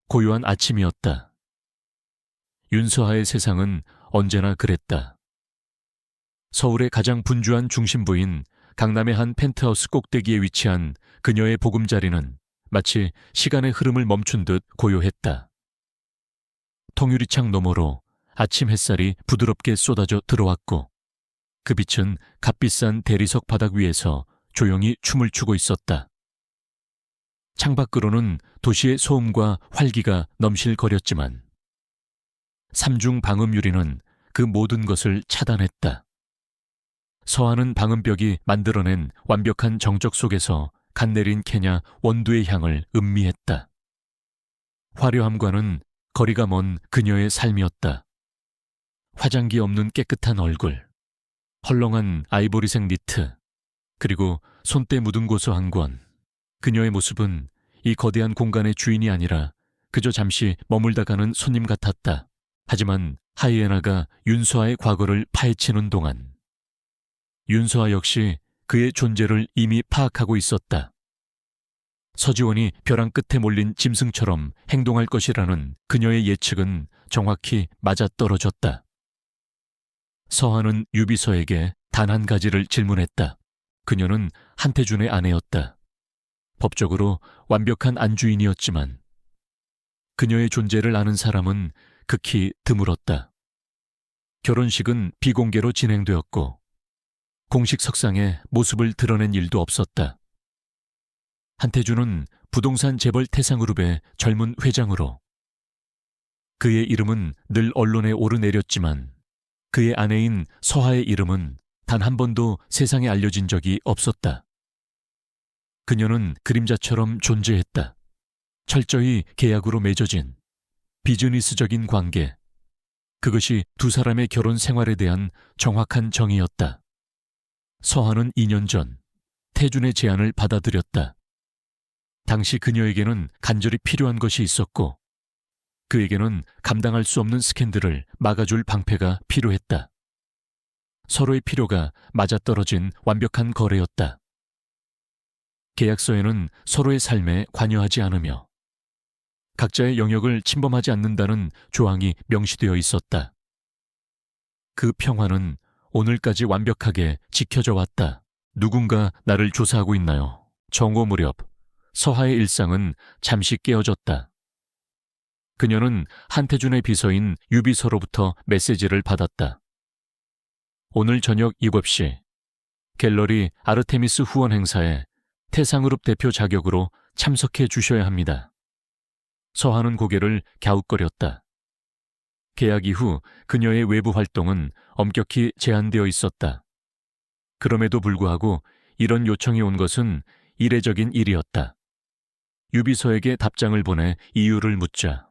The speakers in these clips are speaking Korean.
고요한 아침이었다. 윤서하의 세상은 언제나 그랬다. 서울의 가장 분주한 중심부인 강남의 한 펜트하우스 꼭대기에 위치한 그녀의 보금자리는 마치 시간의 흐름을 멈춘 듯 고요했다. 통유리창 너머로 아침 햇살이 부드럽게 쏟아져 들어왔고 그 빛은 값비싼 대리석 바닥 위에서 조용히 춤을 추고 있었다. 창밖으로는 도시의 소음과 활기가 넘실거렸지만 삼중 방음 유리는 그 모든 것을 차단했다. 서하는 방음벽이 만들어낸 완벽한 정적 속에서 갓내린 케냐 원두의 향을 음미했다. 화려함과는 거리가 먼 그녀의 삶이었다. 화장기 없는 깨끗한 얼굴, 헐렁한 아이보리색 니트, 그리고 손때 묻은 고서 한 권. 그녀의 모습은 이 거대한 공간의 주인이 아니라 그저 잠시 머물다 가는 손님 같았다. 하지만 하이에나가 윤서아의 과거를 파헤치는 동안 윤서아 역시 그의 존재를 이미 파악하고 있었다. 서지원이 벼랑 끝에 몰린 짐승처럼 행동할 것이라는 그녀의 예측은 정확히 맞아떨어졌다. 서하는 유비서에게 단 한 가지를 질문했다. 그녀는 한태준의 아내였다. 법적으로 완벽한 안주인이었지만 그녀의 존재를 아는 사람은 극히 드물었다. 결혼식은 비공개로 진행되었고 공식 석상에 모습을 드러낸 일도 없었다. 한태준은 부동산 재벌 태상그룹의 젊은 회장으로 그의 이름은 늘 언론에 오르내렸지만 그의 아내인 서하의 이름은 단 한 번도 세상에 알려진 적이 없었다. 그녀는 그림자처럼 존재했다. 철저히 계약으로 맺어진 비즈니스적인 관계. 그것이 두 사람의 결혼 생활에 대한 정확한 정의였다. 서하는 2년 전 태준의 제안을 받아들였다. 당시 그녀에게는 간절히 필요한 것이 있었고 그에게는 감당할 수 없는 스캔들을 막아줄 방패가 필요했다. 서로의 필요가 맞아떨어진 완벽한 거래였다. 계약서에는 서로의 삶에 관여하지 않으며 각자의 영역을 침범하지 않는다는 조항이 명시되어 있었다. 그 평화는 오늘까지 완벽하게 지켜져 왔다. 누군가 나를 조사하고 있나요? 정오 무렵 서하의 일상은 잠시 깨어졌다. 그녀는 한태준의 비서인 유비서로부터 메시지를 받았다. 오늘 저녁 7시 갤러리 아르테미스 후원 행사에 태상그룹 대표 자격으로 참석해 주셔야 합니다. 서하는 고개를 갸웃거렸다. 계약 이후 그녀의 외부 활동은 엄격히 제한되어 있었다. 그럼에도 불구하고 이런 요청이 온 것은 이례적인 일이었다. 유비서에게 답장을 보내 이유를 묻자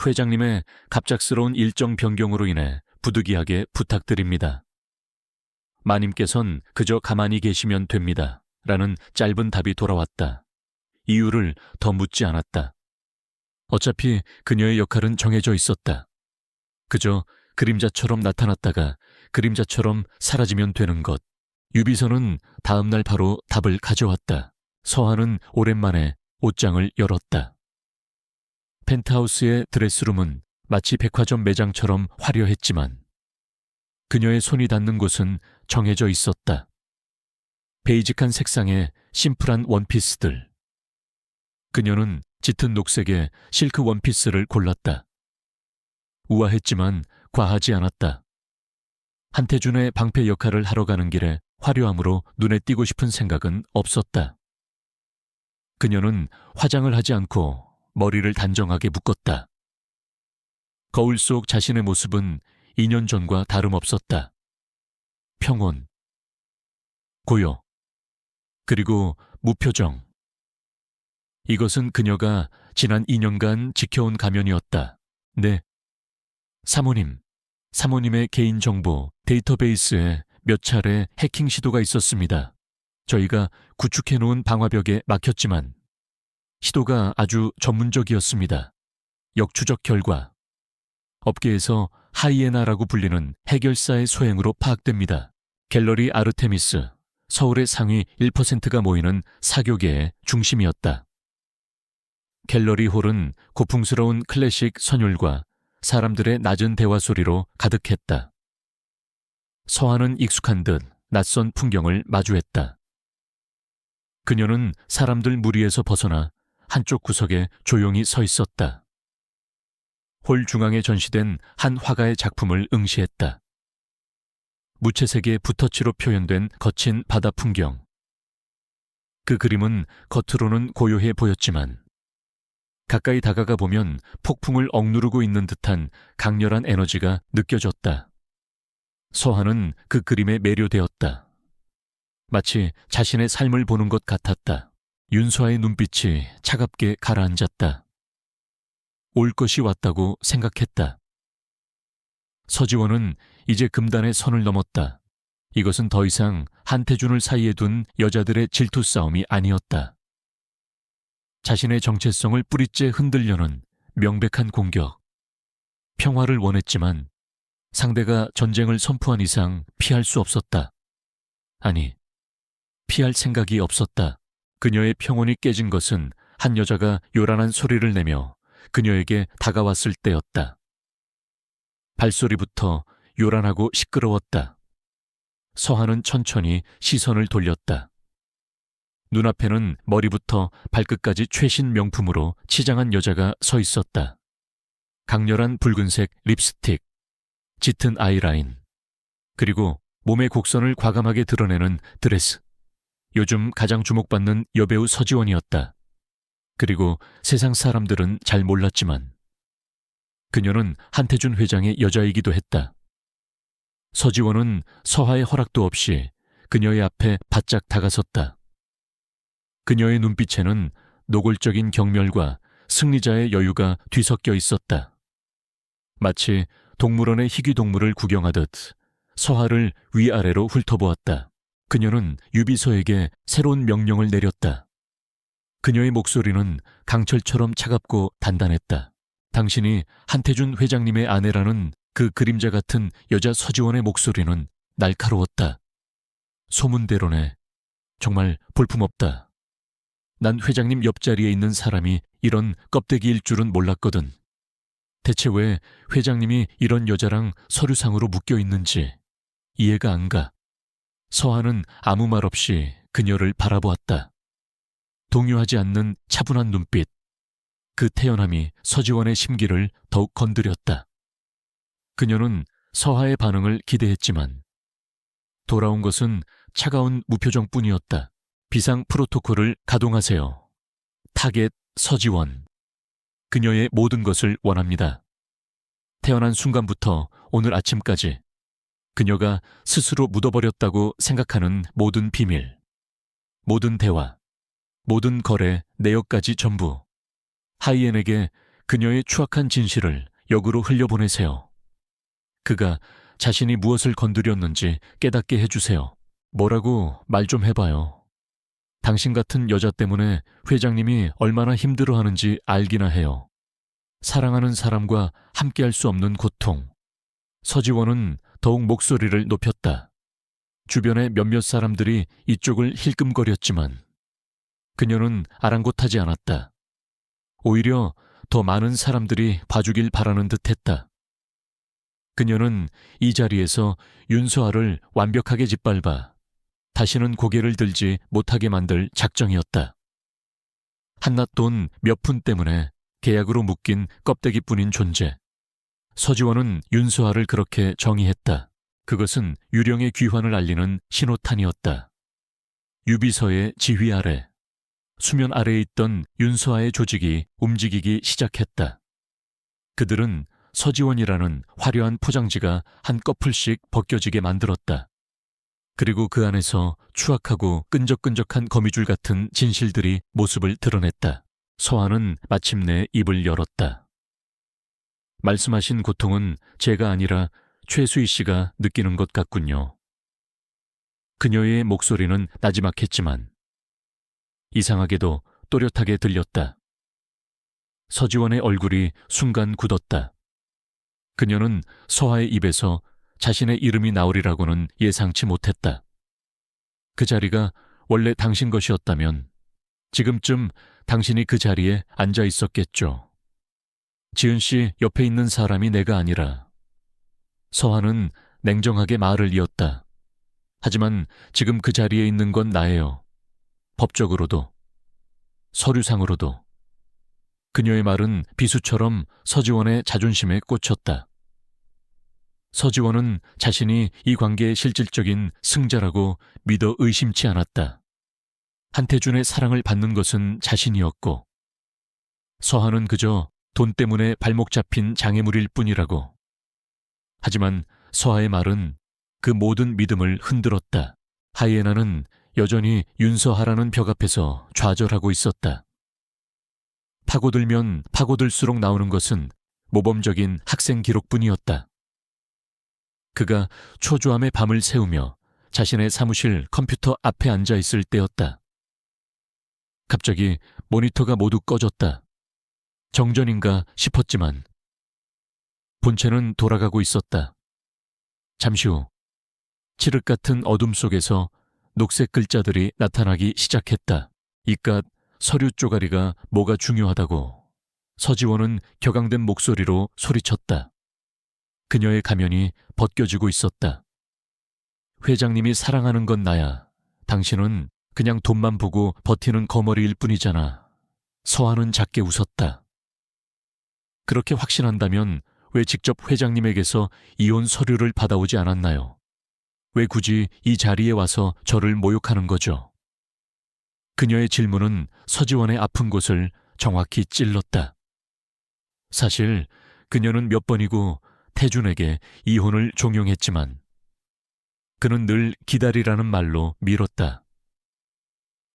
회장님의 갑작스러운 일정 변경으로 인해 부득이하게 부탁드립니다. 마님께선 그저 가만히 계시면 됩니다. 라는 짧은 답이 돌아왔다. 이유를 더 묻지 않았다. 어차피 그녀의 역할은 정해져 있었다. 그저 그림자처럼 나타났다가 그림자처럼 사라지면 되는 것. 유비서는 다음 날 바로 답을 가져왔다. 서하는 오랜만에 옷장을 열었다. 펜트하우스의 드레스룸은 마치 백화점 매장처럼 화려했지만 그녀의 손이 닿는 곳은 정해져 있었다. 베이직한 색상의 심플한 원피스들. 그녀는 짙은 녹색의 실크 원피스를 골랐다. 우아했지만 과하지 않았다. 한태준의 방패 역할을 하러 가는 길에 화려함으로 눈에 띄고 싶은 생각은 없었다. 그녀는 화장을 하지 않고 머리를 단정하게 묶었다. 거울 속 자신의 모습은 2년 전과 다름없었다. 평온, 고요, 그리고 무표정. 이것은 그녀가 지난 2년간 지켜온 가면이었다. 네. 사모님의 개인정보 데이터베이스에 몇 차례 해킹 시도가 있었습니다. 저희가 구축해놓은 방화벽에 막혔지만 시도가 아주 전문적이었습니다. 역추적 결과 업계에서 하이에나라고 불리는 해결사의 소행으로 파악됩니다. 갤러리 아르테미스, 서울의 상위 1%가 모이는 사교계의 중심이었다. 갤러리 홀은 고풍스러운 클래식 선율과 사람들의 낮은 대화 소리로 가득했다. 서하는 익숙한 듯 낯선 풍경을 마주했다. 그녀는 사람들 무리에서 벗어나 한쪽 구석에 조용히 서 있었다. 홀 중앙에 전시된 한 화가의 작품을 응시했다. 무채색의 붓터치로 표현된 거친 바다 풍경. 그 그림은 겉으로는 고요해 보였지만 가까이 다가가 보면 폭풍을 억누르고 있는 듯한 강렬한 에너지가 느껴졌다. 서하는 그 그림에 매료되었다. 마치 자신의 삶을 보는 것 같았다. 윤서아의 눈빛이 차갑게 가라앉았다. 올 것이 왔다고 생각했다. 서지원은 이제 금단의 선을 넘었다. 이것은 더 이상 한태준을 사이에 둔 여자들의 질투 싸움이 아니었다. 자신의 정체성을 뿌리째 흔들려는 명백한 공격. 평화를 원했지만 상대가 전쟁을 선포한 이상 피할 수 없었다. 아니, 피할 생각이 없었다. 그녀의 평온이 깨진 것은 한 여자가 요란한 소리를 내며 그녀에게 다가왔을 때였다. 발소리부터 요란하고 시끄러웠다. 서하는 천천히 시선을 돌렸다. 눈앞에는 머리부터 발끝까지 최신 명품으로 치장한 여자가 서 있었다. 강렬한 붉은색 립스틱, 짙은 아이라인, 그리고 몸의 곡선을 과감하게 드러내는 드레스. 요즘 가장 주목받는 여배우 서지원이었다. 그리고 세상 사람들은 잘 몰랐지만 그녀는 한태준 회장의 여자이기도 했다. 서지원은 서하의 허락도 없이 그녀의 앞에 바짝 다가섰다. 그녀의 눈빛에는 노골적인 경멸과 승리자의 여유가 뒤섞여 있었다. 마치 동물원의 희귀동물을 구경하듯 서하를 위아래로 훑어보았다. 그녀는 유비서에게 새로운 명령을 내렸다. 그녀의 목소리는 강철처럼 차갑고 단단했다. 당신이 한태준 회장님의 아내라는 그 그림자 같은 여자 서지원의 목소리는 날카로웠다. 소문대로네. 정말 볼품없다. 난 회장님 옆자리에 있는 사람이 이런 껍데기일 줄은 몰랐거든. 대체 왜 회장님이 이런 여자랑 서류상으로 묶여 있는지 이해가 안 가. 서하는 아무 말 없이 그녀를 바라보았다. 동요하지 않는 차분한 눈빛. 그 태연함이 서지원의 심기를 더욱 건드렸다. 그녀는 서하의 반응을 기대했지만 돌아온 것은 차가운 무표정뿐이었다. 비상 프로토콜을 가동하세요. 타겟 서지원. 그녀의 모든 것을 원합니다. 태어난 순간부터 오늘 아침까지 그녀가 스스로 묻어버렸다고 생각하는 모든 비밀, 모든 대화, 모든 거래, 내역까지 전부 하이엔에게 그녀의 추악한 진실을 역으로 흘려보내세요. 그가 자신이 무엇을 건드렸는지 깨닫게 해주세요. 뭐라고 말 좀 해봐요. 당신 같은 여자 때문에 회장님이 얼마나 힘들어하는지 알기나 해요. 사랑하는 사람과 함께할 수 없는 고통. 서지원은 더욱 목소리를 높였다. 주변의 몇몇 사람들이 이쪽을 힐끔거렸지만 그녀는 아랑곳하지 않았다. 오히려 더 많은 사람들이 봐주길 바라는 듯했다. 그녀는 이 자리에서 윤서아를 완벽하게 짓밟아 다시는 고개를 들지 못하게 만들 작정이었다. 한낱 돈 몇 푼 때문에 계약으로 묶인 껍데기뿐인 존재. 서지원은 윤서아를 그렇게 정의했다. 그것은 유령의 귀환을 알리는 신호탄이었다. 유비서의 지휘 아래, 수면 아래에 있던 윤서아의 조직이 움직이기 시작했다. 그들은 서지원이라는 화려한 포장지가 한꺼풀씩 벗겨지게 만들었다. 그리고 그 안에서 추악하고 끈적끈적한 거미줄 같은 진실들이 모습을 드러냈다. 서하는 마침내 입을 열었다. 말씀하신 고통은 제가 아니라 최수희 씨가 느끼는 것 같군요. 그녀의 목소리는 나지막했지만 이상하게도 또렷하게 들렸다. 서지원의 얼굴이 순간 굳었다. 그녀는 서하의 입에서 자신의 이름이 나오리라고는 예상치 못했다. 그 자리가 원래 당신 것이었다면 지금쯤 당신이 그 자리에 앉아 있었겠죠. 지은 씨 옆에 있는 사람이 내가 아니라. 서한은 냉정하게 말을 이었다. 하지만 지금 그 자리에 있는 건 나예요. 법적으로도, 서류상으로도. 그녀의 말은 비수처럼 서지원의 자존심에 꽂혔다. 서지원은 자신이 이 관계의 실질적인 승자라고 믿어 의심치 않았다. 한태준의 사랑을 받는 것은 자신이었고, 서한은 그저 돈 때문에 발목 잡힌 장애물일 뿐이라고. 하지만 서하의 말은 그 모든 믿음을 흔들었다. 하이에나는 여전히 윤서하라는 벽 앞에서 좌절하고 있었다. 파고들면 파고들수록 나오는 것은 모범적인 학생 기록뿐이었다. 그가 초조함의 밤을 새우며 자신의 사무실 컴퓨터 앞에 앉아 있을 때였다. 갑자기 모니터가 모두 꺼졌다. 정전인가 싶었지만 본체는 돌아가고 있었다. 잠시 후 칠흑 같은 어둠 속에서 녹색 글자들이 나타나기 시작했다. 이깟 서류 쪼가리가 뭐가 중요하다고. 서지원은 격앙된 목소리로 소리쳤다. 그녀의 가면이 벗겨지고 있었다. 회장님이 사랑하는 건 나야. 당신은 그냥 돈만 보고 버티는 거머리일 뿐이잖아. 서한은 작게 웃었다. 그렇게 확신한다면 왜 직접 회장님에게서 이혼 서류를 받아오지 않았나요? 왜 굳이 이 자리에 와서 저를 모욕하는 거죠? 그녀의 질문은 서지원의 아픈 곳을 정확히 찔렀다. 사실 그녀는 몇 번이고 태준에게 이혼을 종용했지만 그는 늘 기다리라는 말로 미뤘다.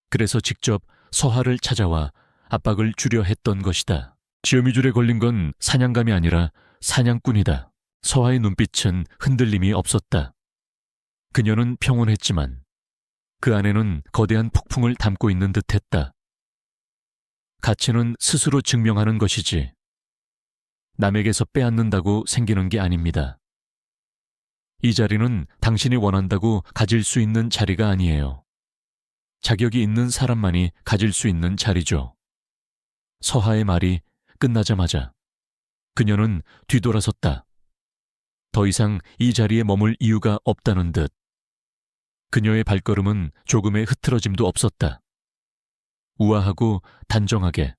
그래서 직접 서하를 찾아와 압박을 주려 했던 것이다. 지어미줄에 걸린 건 사냥감이 아니라 사냥꾼이다. 서하의 눈빛은 흔들림이 없었다. 그녀는 평온했지만 그 안에는 거대한 폭풍을 담고 있는 듯했다. 가치는 스스로 증명하는 것이지 남에게서 빼앗는다고 생기는 게 아닙니다. 이 자리는 당신이 원한다고 가질 수 있는 자리가 아니에요. 자격이 있는 사람만이 가질 수 있는 자리죠. 서하의 말이 끝나자마자 그녀는 뒤돌아섰다. 더 이상 이 자리에 머물 이유가 없다는 듯. 그녀의 발걸음은 조금의 흐트러짐도 없었다. 우아하고 단정하게.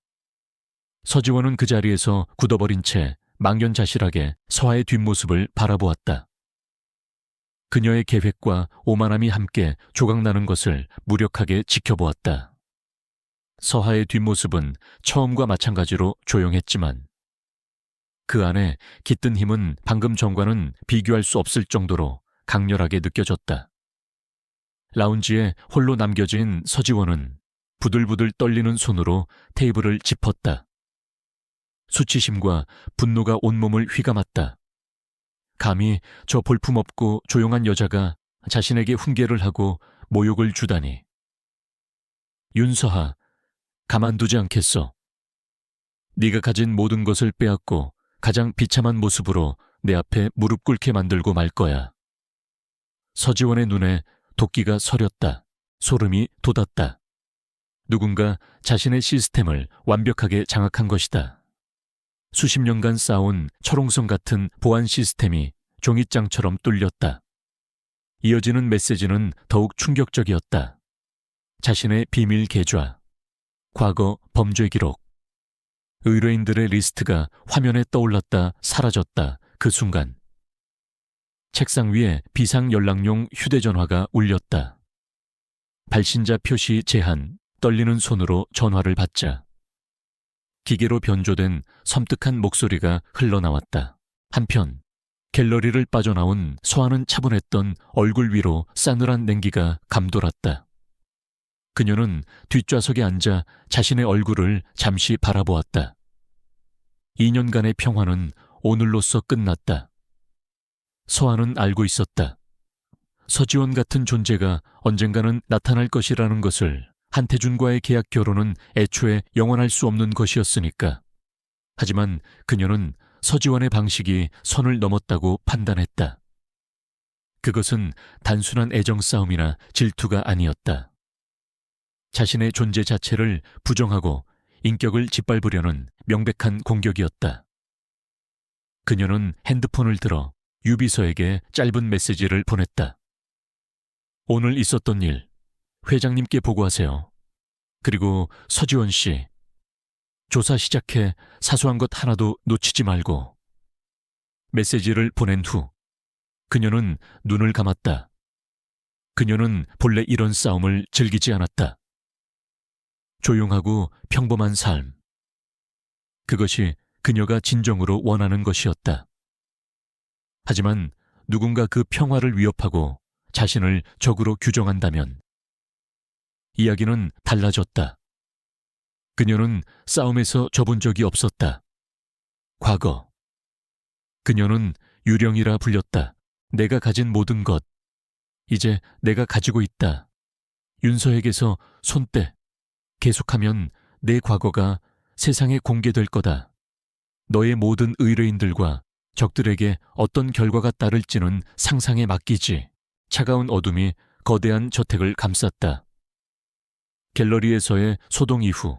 서지원은 그 자리에서 굳어버린 채 망연자실하게 서하의 뒷모습을 바라보았다. 그녀의 계획과 오만함이 함께 조각나는 것을 무력하게 지켜보았다. 서하의 뒷모습은 처음과 마찬가지로 조용했지만 그 안에 깃든 힘은 방금 전과는 비교할 수 없을 정도로 강렬하게 느껴졌다. 라운지에 홀로 남겨진 서지원은 부들부들 떨리는 손으로 테이블을 짚었다. 수치심과 분노가 온몸을 휘감았다. 감히 저 볼품없고 조용한 여자가 자신에게 훈계를 하고 모욕을 주다니. 윤서하, 가만두지 않겠어. 네가 가진 모든 것을 빼앗고 가장 비참한 모습으로 내 앞에 무릎 꿇게 만들고 말 거야. 서지원의 눈에 도끼가 서렸다. 소름이 돋았다. 누군가 자신의 시스템을 완벽하게 장악한 것이다. 수십 년간 쌓아온 철옹성 같은 보안 시스템이 종잇장처럼 뚫렸다. 이어지는 메시지는 더욱 충격적이었다. 자신의 비밀 계좌, 과거 범죄 기록, 의뢰인들의 리스트가 화면에 떠올랐다 사라졌다. 그 순간 책상 위에 비상 연락용 휴대전화가 울렸다. 발신자 표시 제한, 떨리는 손으로 전화를 받자 기계로 변조된 섬뜩한 목소리가 흘러나왔다. 한편 갤러리를 빠져나온 서하는 차분했던 얼굴 위로 싸늘한 냉기가 감돌았다. 그녀는 뒷좌석에 앉아 자신의 얼굴을 잠시 바라보았다. 2년간의 평화는 오늘로써 끝났다. 서하는 알고 있었다. 서지원 같은 존재가 언젠가는 나타날 것이라는 것을. 한태준과의 계약 결혼은 애초에 영원할 수 없는 것이었으니까. 하지만 그녀는 서지원의 방식이 선을 넘었다고 판단했다. 그것은 단순한 애정 싸움이나 질투가 아니었다. 자신의 존재 자체를 부정하고 인격을 짓밟으려는 명백한 공격이었다. 그녀는 핸드폰을 들어 유비서에게 짧은 메시지를 보냈다. 오늘 있었던 일, 회장님께 보고하세요. 그리고 서지원 씨, 조사 시작해 사소한 것 하나도 놓치지 말고. 메시지를 보낸 후 그녀는 눈을 감았다. 그녀는 본래 이런 싸움을 즐기지 않았다. 조용하고 평범한 삶. 그것이 그녀가 진정으로 원하는 것이었다. 하지만 누군가 그 평화를 위협하고 자신을 적으로 규정한다면 이야기는 달라졌다. 그녀는 싸움에서 져본 적이 없었다. 과거. 그녀는 유령이라 불렸다. 내가 가진 모든 것, 이제 내가 가지고 있다. 윤서에게서 손떼. 계속하면 내 과거가 세상에 공개될 거다. 너의 모든 의뢰인들과 적들에게 어떤 결과가 따를지는 상상에 맡기지. 차가운 어둠이 거대한 저택을 감쌌다. 갤러리에서의 소동 이후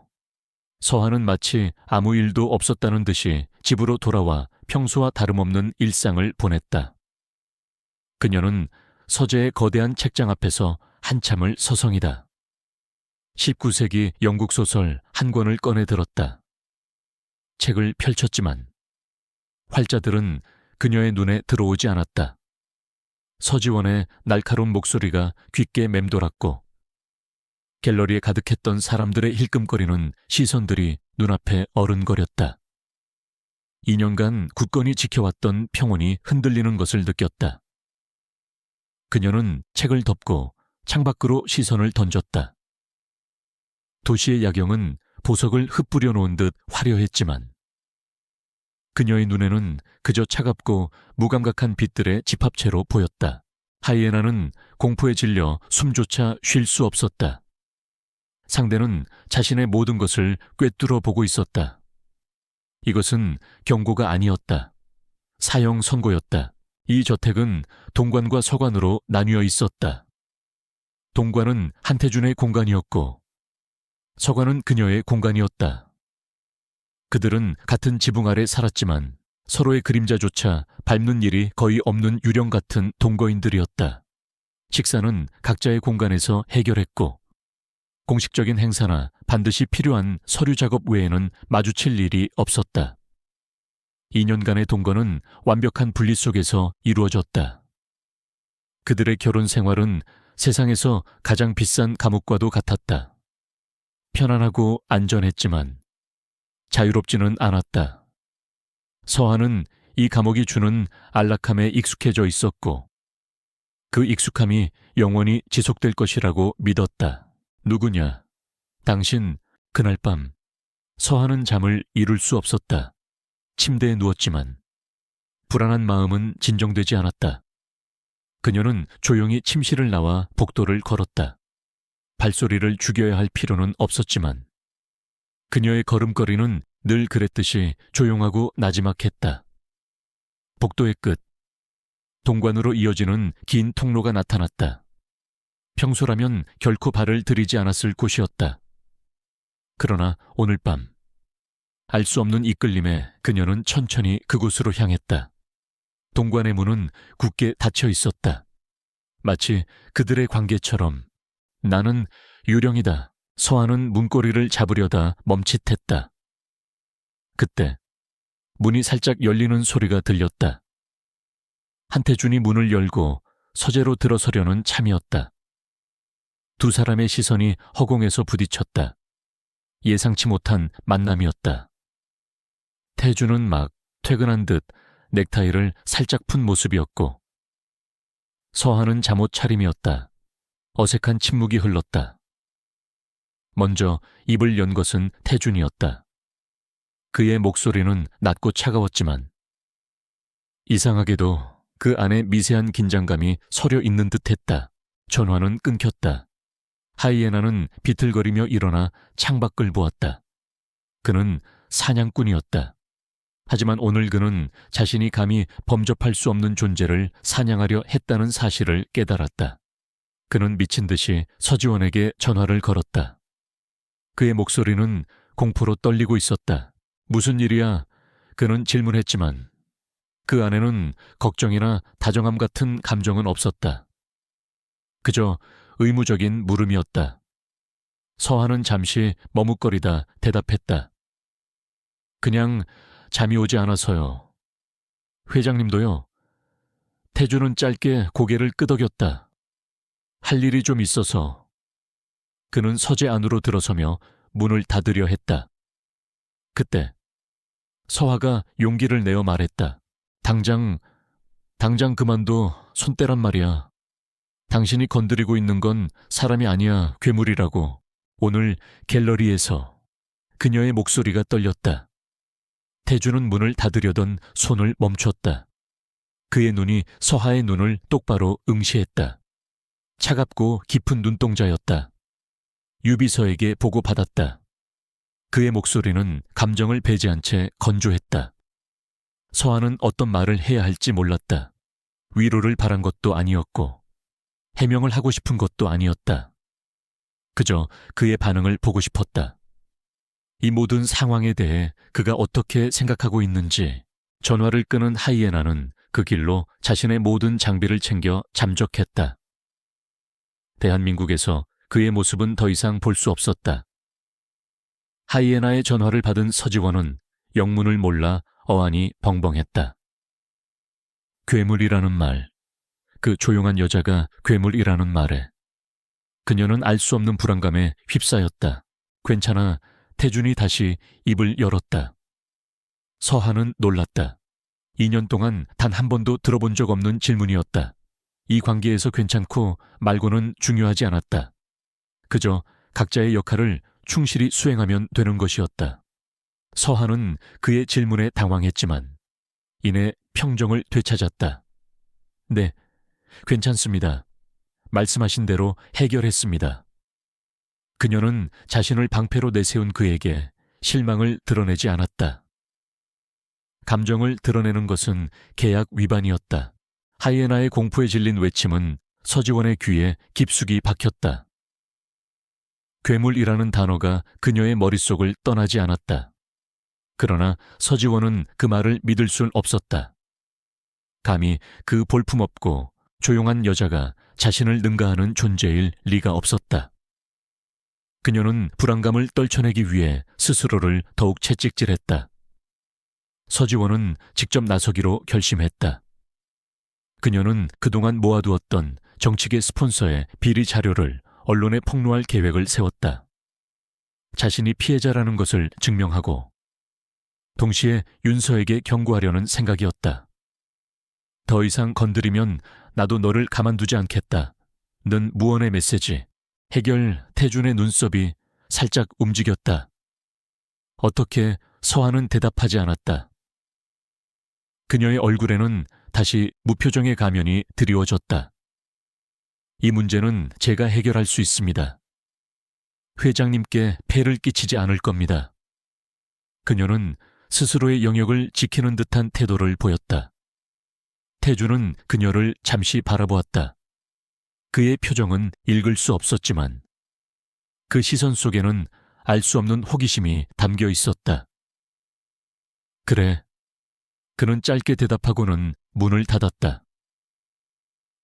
서한은 마치 아무 일도 없었다는 듯이 집으로 돌아와 평소와 다름없는 일상을 보냈다. 그녀는 서재의 거대한 책장 앞에서 한참을 서성이다. 19세기 영국 소설 한 권을 꺼내 들었다. 책을 펼쳤지만 활자들은 그녀의 눈에 들어오지 않았다. 서지원의 날카로운 목소리가 귓게 맴돌았고 갤러리에 가득했던 사람들의 힐끔거리는 시선들이 눈앞에 어른거렸다. 2년간 굳건히 지켜왔던 평온이 흔들리는 것을 느꼈다. 그녀는 책을 덮고 창밖으로 시선을 던졌다. 도시의 야경은 보석을 흩뿌려 놓은 듯 화려했지만 그녀의 눈에는 그저 차갑고 무감각한 빛들의 집합체로 보였다. 하이에나는 공포에 질려 숨조차 쉴 수 없었다. 상대는 자신의 모든 것을 꿰뚫어 보고 있었다. 이것은 경고가 아니었다. 사형 선고였다. 이 저택은 동관과 서관으로 나뉘어 있었다. 동관은 한태준의 공간이었고 서관은 그녀의 공간이었다. 그들은 같은 지붕 아래 살았지만 서로의 그림자조차 밟는 일이 거의 없는 유령 같은 동거인들이었다. 식사는 각자의 공간에서 해결했고 공식적인 행사나 반드시 필요한 서류 작업 외에는 마주칠 일이 없었다. 2년간의 동거는 완벽한 분리 속에서 이루어졌다. 그들의 결혼 생활은 세상에서 가장 비싼 감옥과도 같았다. 편안하고 안전했지만 자유롭지는 않았다. 서한은 이 감옥이 주는 안락함에 익숙해져 있었고 그 익숙함이 영원히 지속될 것이라고 믿었다. 누구냐? 당신. 그날 밤 서한은 잠을 이룰 수 없었다. 침대에 누웠지만 불안한 마음은 진정되지 않았다. 그녀는 조용히 침실을 나와 복도를 걸었다. 발소리를 죽여야 할 필요는 없었지만 그녀의 걸음걸이는 늘 그랬듯이 조용하고 나지막했다. 복도의 끝, 동관으로 이어지는 긴 통로가 나타났다. 평소라면 결코 발을 들이지 않았을 곳이었다. 그러나 오늘 밤 알 수 없는 이끌림에 그녀는 천천히 그곳으로 향했다. 동관의 문은 굳게 닫혀 있었다. 마치 그들의 관계처럼. 나는 유령이다. 서한은 문고리를 잡으려다 멈칫했다. 그때 문이 살짝 열리는 소리가 들렸다. 한태준이 문을 열고 서재로 들어서려는 참이었다. 두 사람의 시선이 허공에서 부딪혔다. 예상치 못한 만남이었다. 태준은 막 퇴근한 듯 넥타이를 살짝 푼 모습이었고 서한은 잠옷 차림이었다. 어색한 침묵이 흘렀다. 먼저 입을 연 것은 태준이었다. 그의 목소리는 낮고 차가웠지만 이상하게도 그 안에 미세한 긴장감이 서려 있는 듯했다. 전화는 끊겼다. 하이에나는 비틀거리며 일어나 창밖을 보았다. 그는 사냥꾼이었다. 하지만 오늘 그는 자신이 감히 범접할 수 없는 존재를 사냥하려 했다는 사실을 깨달았다. 그는 미친 듯이 서지원에게 전화를 걸었다. 그의 목소리는 공포로 떨리고 있었다. 무슨 일이야? 그는 질문했지만 그 안에는 걱정이나 다정함 같은 감정은 없었다. 그저 의무적인 물음이었다. 서한은 잠시 머뭇거리다 대답했다. 그냥 잠이 오지 않아서요. 회장님도요. 태주는 짧게 고개를 끄덕였다. 할 일이 좀 있어서. 그는 서재 안으로 들어서며 문을 닫으려 했다. 그때 서화가 용기를 내어 말했다. 당장 그만둬. 손대란 말이야. 당신이 건드리고 있는 건 사람이 아니야. 괴물이라고. 오늘 갤러리에서. 그녀의 목소리가 떨렸다. 태주는 문을 닫으려던 손을 멈췄다. 그의 눈이 서하의 눈을 똑바로 응시했다. 차갑고 깊은 눈동자였다. 유비서에게 보고받았다. 그의 목소리는 감정을 배제한 채 건조했다. 서하는 어떤 말을 해야 할지 몰랐다. 위로를 바란 것도 아니었고 해명을 하고 싶은 것도 아니었다. 그저 그의 반응을 보고 싶었다. 이 모든 상황에 대해 그가 어떻게 생각하고 있는지. 전화를 끄는 하이에나는 그 길로 자신의 모든 장비를 챙겨 잠적했다. 대한민국에서 그의 모습은 더 이상 볼 수 없었다. 하이에나의 전화를 받은 서지원은 영문을 몰라 어안이 벙벙했다. 괴물이라는 말, 그 조용한 여자가 괴물이라는 말에 그녀는 알 수 없는 불안감에 휩싸였다. 괜찮아. 태준이 다시 입을 열었다. 서하는 놀랐다. 2년 동안 단 한 번도 들어본 적 없는 질문이었다. 이 관계에서 괜찮고 말고는 중요하지 않았다. 그저 각자의 역할을 충실히 수행하면 되는 것이었다. 서하는 그의 질문에 당황했지만 이내 평정을 되찾았다. 네, 괜찮습니다. 말씀하신 대로 해결했습니다. 그녀는 자신을 방패로 내세운 그에게 실망을 드러내지 않았다. 감정을 드러내는 것은 계약 위반이었다. 하이에나의 공포에 질린 외침은 서지원의 귀에 깊숙이 박혔다. 괴물이라는 단어가 그녀의 머릿속을 떠나지 않았다. 그러나 서지원은 그 말을 믿을 순 없었다. 감히 그 볼품없고 조용한 여자가 자신을 능가하는 존재일 리가 없었다. 그녀는 불안감을 떨쳐내기 위해 스스로를 더욱 채찍질했다. 서지원은 직접 나서기로 결심했다. 그녀는 그동안 모아두었던 정치계 스폰서의 비리 자료를 언론에 폭로할 계획을 세웠다. 자신이 피해자라는 것을 증명하고 동시에 윤서에게 경고하려는 생각이었다. 더 이상 건드리면 나도 너를 가만두지 않겠다. 는 무언의 메시지. 해결 태준의 눈썹이 살짝 움직였다. 어떻게 서하는 대답하지 않았다. 그녀의 얼굴에는 다시 무표정의 가면이 드리워졌다. 이 문제는 제가 해결할 수 있습니다. 회장님께 폐를 끼치지 않을 겁니다. 그녀는 스스로의 영역을 지키는 듯한 태도를 보였다. 태주는 그녀를 잠시 바라보았다. 그의 표정은 읽을 수 없었지만 그 시선 속에는 알 수 없는 호기심이 담겨 있었다. 그래. 그는 짧게 대답하고는 문을 닫았다.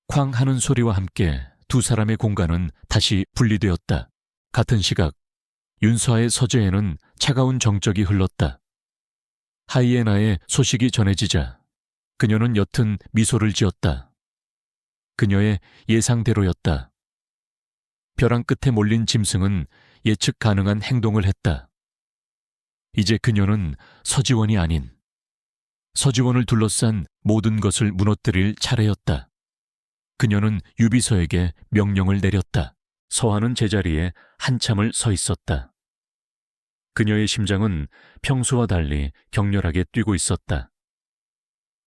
쾅 하는 소리와 함께 두 사람의 공간은 다시 분리되었다. 같은 시각 윤서의 서재에는 차가운 정적이 흘렀다. 하이에나의 소식이 전해지자 그녀는 옅은 미소를 지었다. 그녀의 예상대로였다. 벼랑 끝에 몰린 짐승은 예측 가능한 행동을 했다. 이제 그녀는 서지원이 아닌 서지원을 둘러싼 모든 것을 무너뜨릴 차례였다. 그녀는 유비서에게 명령을 내렸다. 서하는 제자리에 한참을 서 있었다. 그녀의 심장은 평소와 달리 격렬하게 뛰고 있었다.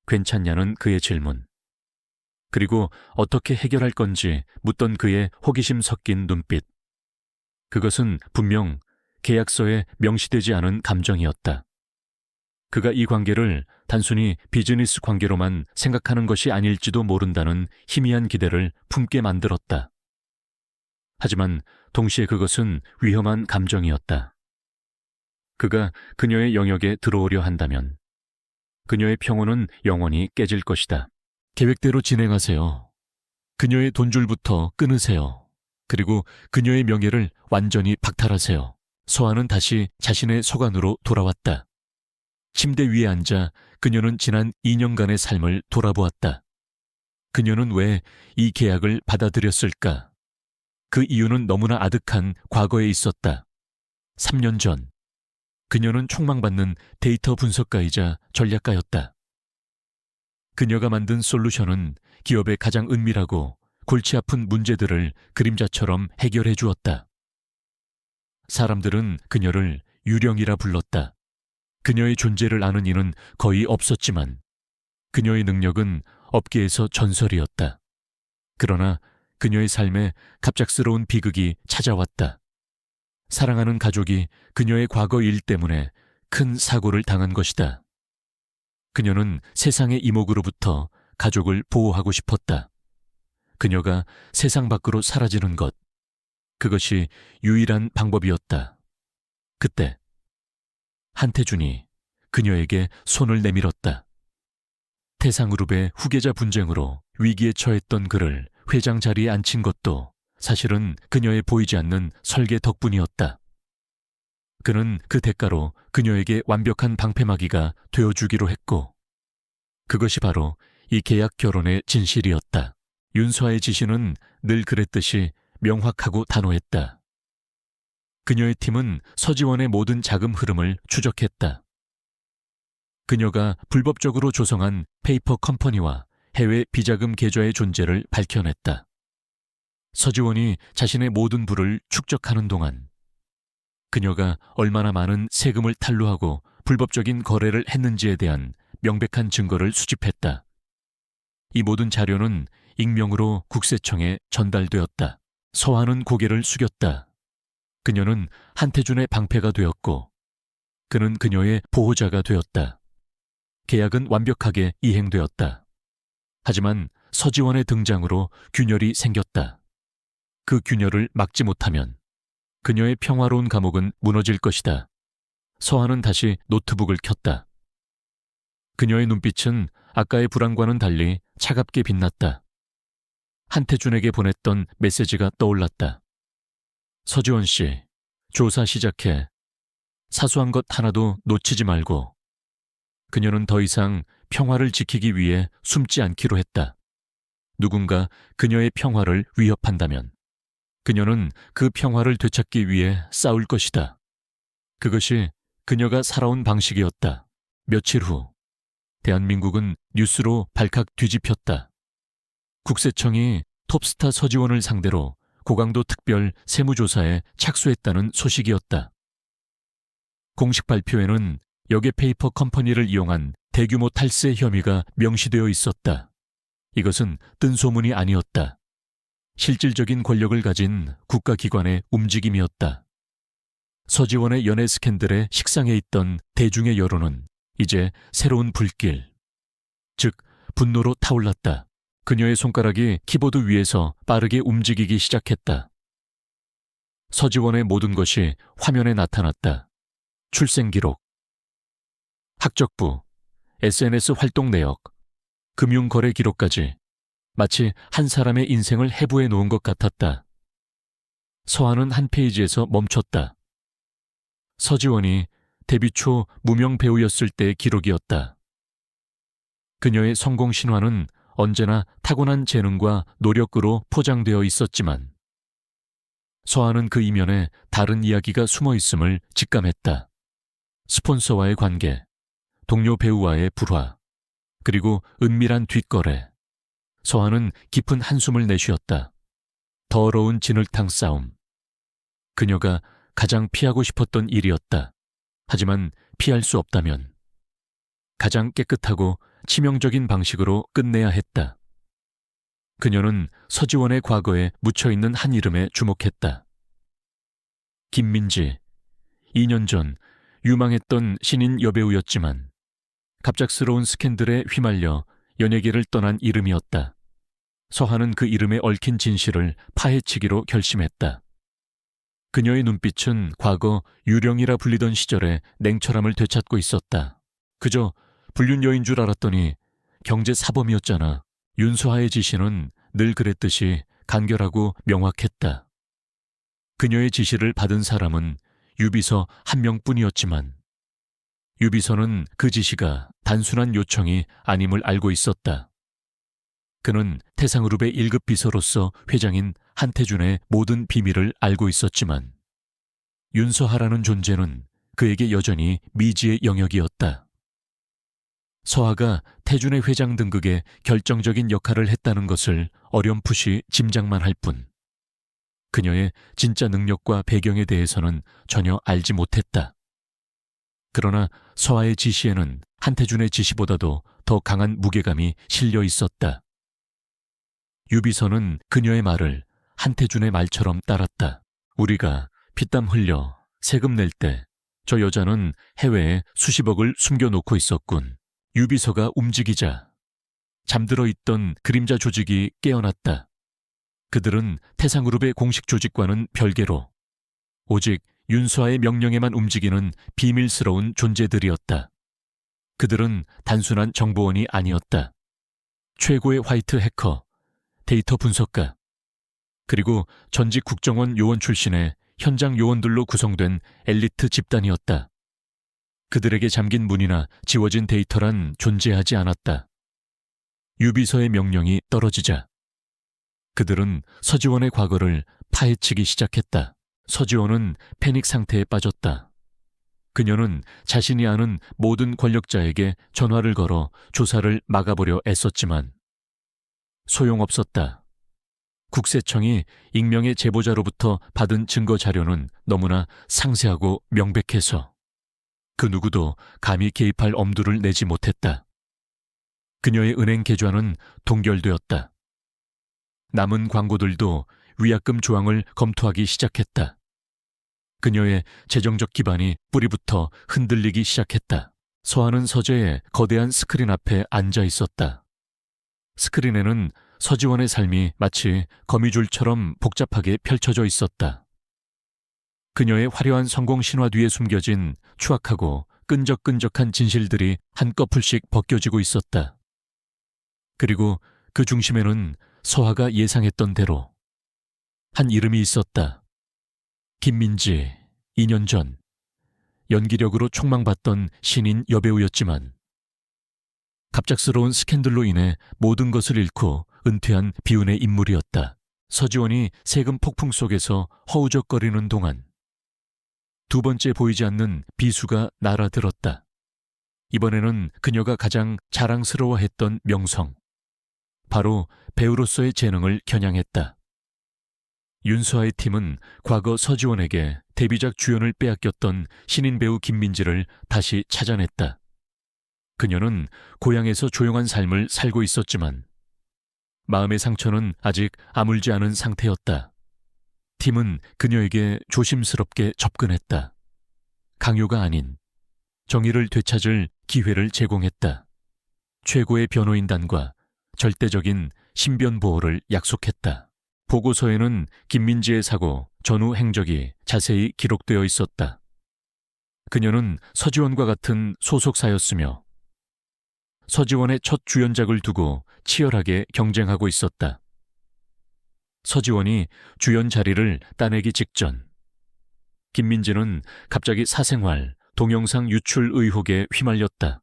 괜찮냐는 그의 질문. 그리고 어떻게 해결할 건지 묻던 그의 호기심 섞인 눈빛. 그것은 분명 계약서에 명시되지 않은 감정이었다. 그가 이 관계를 단순히 비즈니스 관계로만 생각하는 것이 아닐지도 모른다는 희미한 기대를 품게 만들었다. 하지만 동시에 그것은 위험한 감정이었다. 그가 그녀의 영역에 들어오려 한다면 그녀의 평온은 영원히 깨질 것이다. 계획대로 진행하세요. 그녀의 돈줄부터 끊으세요. 그리고 그녀의 명예를 완전히 박탈하세요. 서한은 다시 자신의 소관으로 돌아왔다. 침대 위에 앉아 그녀는 지난 2년간의 삶을 돌아보았다. 그녀는 왜 이 계약을 받아들였을까? 그 이유는 너무나 아득한 과거에 있었다. 3년 전, 그녀는 촉망받는 데이터 분석가이자 전략가였다. 그녀가 만든 솔루션은 기업의 가장 은밀하고 골치 아픈 문제들을 그림자처럼 해결해 주었다. 사람들은 그녀를 유령이라 불렀다. 그녀의 존재를 아는 이는 거의 없었지만 그녀의 능력은 업계에서 전설이었다. 그러나 그녀의 삶에 갑작스러운 비극이 찾아왔다. 사랑하는 가족이 그녀의 과거 일 때문에 큰 사고를 당한 것이다. 그녀는 세상의 이목으로부터 가족을 보호하고 싶었다. 그녀가 세상 밖으로 사라지는 것, 그것이 유일한 방법이었다. 그때 한태준이 그녀에게 손을 내밀었다. 태상그룹의 후계자 분쟁으로 위기에 처했던 그를 회장 자리에 앉힌 것도 사실은 그녀의 보이지 않는 설계 덕분이었다. 그는 그 대가로 그녀에게 완벽한 방패막이가 되어주기로 했고, 그것이 바로 이 계약 결혼의 진실이었다. 윤서아의 지시는 늘 그랬듯이 명확하고 단호했다. 그녀의 팀은 서지원의 모든 자금 흐름을 추적했다. 그녀가 불법적으로 조성한 페이퍼 컴퍼니와 해외 비자금 계좌의 존재를 밝혀냈다. 서지원이 자신의 모든 부를 축적하는 동안 그녀가 얼마나 많은 세금을 탈루하고 불법적인 거래를 했는지에 대한 명백한 증거를 수집했다. 이 모든 자료는 익명으로 국세청에 전달되었다. 서한은 고개를 숙였다. 그녀는 한태준의 방패가 되었고 그는 그녀의 보호자가 되었다. 계약은 완벽하게 이행되었다. 하지만 서지원의 등장으로 균열이 생겼다. 그 균열을 막지 못하면 그녀의 평화로운 감옥은 무너질 것이다. 서한은 다시 노트북을 켰다. 그녀의 눈빛은 아까의 불안과는 달리 차갑게 빛났다. 한태준에게 보냈던 메시지가 떠올랐다. 서지원 씨, 조사 시작해. 사소한 것 하나도 놓치지 말고. 그녀는 더 이상 평화를 지키기 위해 숨지 않기로 했다. 누군가 그녀의 평화를 위협한다면 그녀는 그 평화를 되찾기 위해 싸울 것이다. 그것이 그녀가 살아온 방식이었다. 며칠 후, 대한민국은 뉴스로 발칵 뒤집혔다. 국세청이 톱스타 서지원을 상대로 고강도 특별 세무조사에 착수했다는 소식이었다. 공식 발표에는 여객페이퍼 컴퍼니를 이용한 대규모 탈세 혐의가 명시되어 있었다. 이것은 뜬소문이 아니었다. 실질적인 권력을 가진 국가기관의 움직임이었다. 서지원의 연애 스캔들에 식상해 있던 대중의 여론은 이제 새로운 불길, 즉 분노로 타올랐다. 그녀의 손가락이 키보드 위에서 빠르게 움직이기 시작했다. 서지원의 모든 것이 화면에 나타났다. 출생 기록, 학적부, SNS 활동 내역, 금융거래 기록까지 마치 한 사람의 인생을 해부해 놓은 것 같았다. 서한은 한 페이지에서 멈췄다. 서지원이 데뷔 초 무명 배우였을 때의 기록이었다. 그녀의 성공 신화는 언제나 타고난 재능과 노력으로 포장되어 있었지만 서한은 그 이면에 다른 이야기가 숨어 있음을 직감했다. 스폰서와의 관계, 동료 배우와의 불화, 그리고 은밀한 뒷거래. 서한은 깊은 한숨을 내쉬었다. 더러운 진흙탕 싸움. 그녀가 가장 피하고 싶었던 일이었다. 하지만 피할 수 없다면 가장 깨끗하고 치명적인 방식으로 끝내야 했다. 그녀는 서지원의 과거에 묻혀있는 한 이름에 주목했다. 김민지. 2년 전 유망했던 신인 여배우였지만 갑작스러운 스캔들에 휘말려 연예계를 떠난 이름이었다. 서한은 그 이름에 얽힌 진실을 파헤치기로 결심했다. 그녀의 눈빛은 과거 유령이라 불리던 시절의 냉철함을 되찾고 있었다. 그저 불륜 여인 줄 알았더니 경제 사범이었잖아. 윤수하의 지시는 늘 그랬듯이 간결하고 명확했다. 그녀의 지시를 받은 사람은 유비서 한 명뿐이었지만 유비서는 그 지시가 단순한 요청이 아님을 알고 있었다. 그는 태상그룹의 1급 비서로서 회장인 한태준의 모든 비밀을 알고 있었지만 윤서하라는 존재는 그에게 여전히 미지의 영역이었다. 서하가 태준의 회장 등극에 결정적인 역할을 했다는 것을 어렴풋이 짐작만 할 뿐 그녀의 진짜 능력과 배경에 대해서는 전혀 알지 못했다. 그러나 서하의 지시에는 한태준의 지시보다도 더 강한 무게감이 실려 있었다. 유비서는 그녀의 말을 한태준의 말처럼 따랐다. 우리가 피땀 흘려 세금 낼 때 저 여자는 해외에 수십억을 숨겨놓고 있었군. 유비서가 움직이자 잠들어 있던 그림자 조직이 깨어났다. 그들은 태상그룹의 공식 조직과는 별개로 오직 윤수아의 명령에만 움직이는 비밀스러운 존재들이었다. 그들은 단순한 정보원이 아니었다. 최고의 화이트 해커, 데이터 분석가, 그리고 전직 국정원 요원 출신의 현장 요원들로 구성된 엘리트 집단이었다. 그들에게 잠긴 문이나 지워진 데이터란 존재하지 않았다. 유비서의 명령이 떨어지자 그들은 서지원의 과거를 파헤치기 시작했다. 서지원은 패닉 상태에 빠졌다. 그녀는 자신이 아는 모든 권력자에게 전화를 걸어 조사를 막아보려 애썼지만 소용없었다. 국세청이 익명의 제보자로부터 받은 증거 자료는 너무나 상세하고 명백해서 그 누구도 감히 개입할 엄두를 내지 못했다. 그녀의 은행 계좌는 동결되었다. 남은 광고들도 위약금 조항을 검토하기 시작했다. 그녀의 재정적 기반이 뿌리부터 흔들리기 시작했다. 서하는 서재에 거대한 스크린 앞에 앉아 있었다. 스크린에는 서지원의 삶이 마치 거미줄처럼 복잡하게 펼쳐져 있었다. 그녀의 화려한 성공 신화 뒤에 숨겨진 추악하고 끈적끈적한 진실들이 한꺼풀씩 벗겨지고 있었다. 그리고 그 중심에는 서하가 예상했던 대로 한 이름이 있었다. 김민지, 2년 전 연기력으로 촉망받던 신인 여배우였지만 갑작스러운 스캔들로 인해 모든 것을 잃고 은퇴한 비운의 인물이었다. 서지원이 세금 폭풍 속에서 허우적거리는 동안 두 번째 보이지 않는 비수가 날아들었다. 이번에는 그녀가 가장 자랑스러워했던 명성, 바로 배우로서의 재능을 겨냥했다. 윤수아의 팀은 과거 서지원에게 데뷔작 주연을 빼앗겼던 신인 배우 김민지를 다시 찾아냈다. 그녀는 고향에서 조용한 삶을 살고 있었지만 마음의 상처는 아직 아물지 않은 상태였다. 팀은 그녀에게 조심스럽게 접근했다. 강요가 아닌 정의를 되찾을 기회를 제공했다. 최고의 변호인단과 절대적인 신변 보호를 약속했다. 보고서에는 김민지의 사고, 전후 행적이 자세히 기록되어 있었다. 그녀는 서지원과 같은 소속사였으며 서지원의 첫 주연작을 두고 치열하게 경쟁하고 있었다. 서지원이 주연 자리를 따내기 직전 김민지는 갑자기 사생활, 동영상 유출 의혹에 휘말렸다.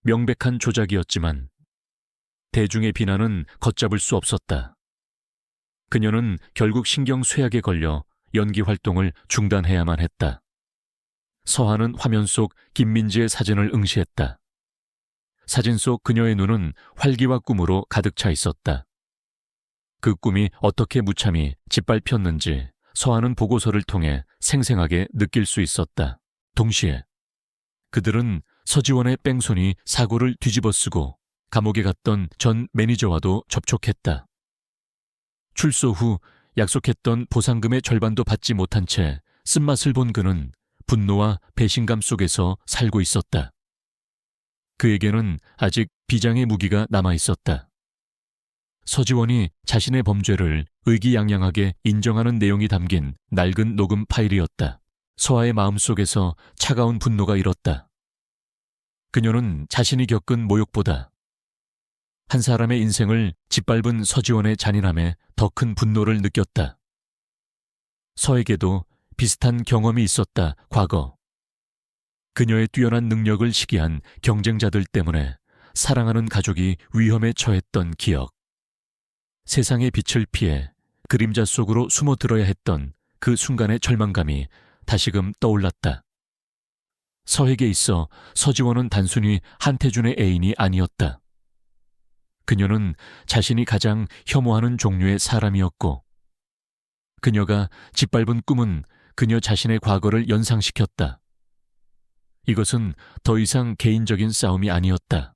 명백한 조작이었지만 대중의 비난은 걷잡을 수 없었다. 그녀는 결국 신경쇠약에 걸려 연기 활동을 중단해야만 했다. 서하는 화면 속 김민지의 사진을 응시했다. 사진 속 그녀의 눈은 활기와 꿈으로 가득 차 있었다. 그 꿈이 어떻게 무참히 짓밟혔는지 서하는 보고서를 통해 생생하게 느낄 수 있었다. 동시에 그들은 서지원의 뺑소니 사고를 뒤집어쓰고 감옥에 갔던 전 매니저와도 접촉했다. 출소 후 약속했던 보상금의 절반도 받지 못한 채 쓴맛을 본 그는 분노와 배신감 속에서 살고 있었다. 그에게는 아직 비장의 무기가 남아 있었다. 서지원이 자신의 범죄를 의기양양하게 인정하는 내용이 담긴 낡은 녹음 파일이었다. 서아의 마음속에서 차가운 분노가 일었다. 그녀는 자신이 겪은 모욕보다 한 사람의 인생을 짓밟은 서지원의 잔인함에 더 큰 분노를 느꼈다. 서에게도 비슷한 경험이 있었다, 과거. 그녀의 뛰어난 능력을 시기한 경쟁자들 때문에 사랑하는 가족이 위험에 처했던 기억. 세상의 빛을 피해 그림자 속으로 숨어들어야 했던 그 순간의 절망감이 다시금 떠올랐다. 서에게 있어 서지원은 단순히 한태준의 애인이 아니었다. 그녀는 자신이 가장 혐오하는 종류의 사람이었고, 그녀가 짓밟은 꿈은 그녀 자신의 과거를 연상시켰다. 이것은 더 이상 개인적인 싸움이 아니었다.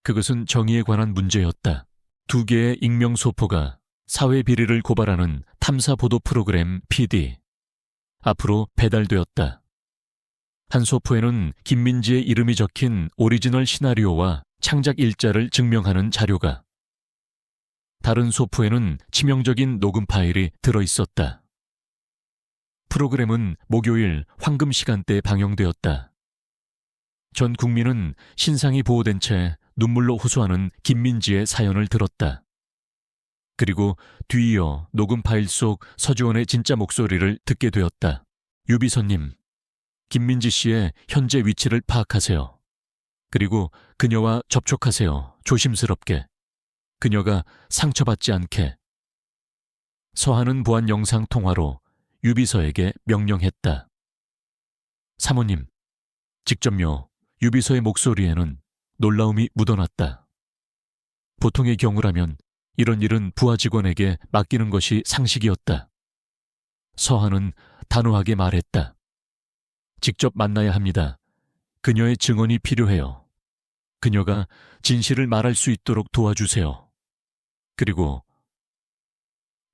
그것은 정의에 관한 문제였다. 두 개의 익명 소포가 사회 비리를 고발하는 탐사 보도 프로그램 PD 앞으로 배달되었다. 한 소포에는 김민지의 이름이 적힌 오리지널 시나리오와 창작 일자를 증명하는 자료가, 다른 소포에는 치명적인 녹음 파일이 들어있었다. 프로그램은 목요일 황금 시간대에 방영되었다. 전 국민은 신상이 보호된 채 눈물로 호소하는 김민지의 사연을 들었다. 그리고 뒤이어 녹음 파일 속 서지원의 진짜 목소리를 듣게 되었다. 유비서님, 김민지 씨의 현재 위치를 파악하세요. 그리고 그녀와 접촉하세요. 조심스럽게. 그녀가 상처받지 않게. 서하는 보안 영상 통화로 유비서에게 명령했다. 사모님, 직접요. 유비서의 목소리에는 놀라움이 묻어났다. 보통의 경우라면 이런 일은 부하 직원에게 맡기는 것이 상식이었다. 서하는 단호하게 말했다. 직접 만나야 합니다. 그녀의 증언이 필요해요. 그녀가 진실을 말할 수 있도록 도와주세요. 그리고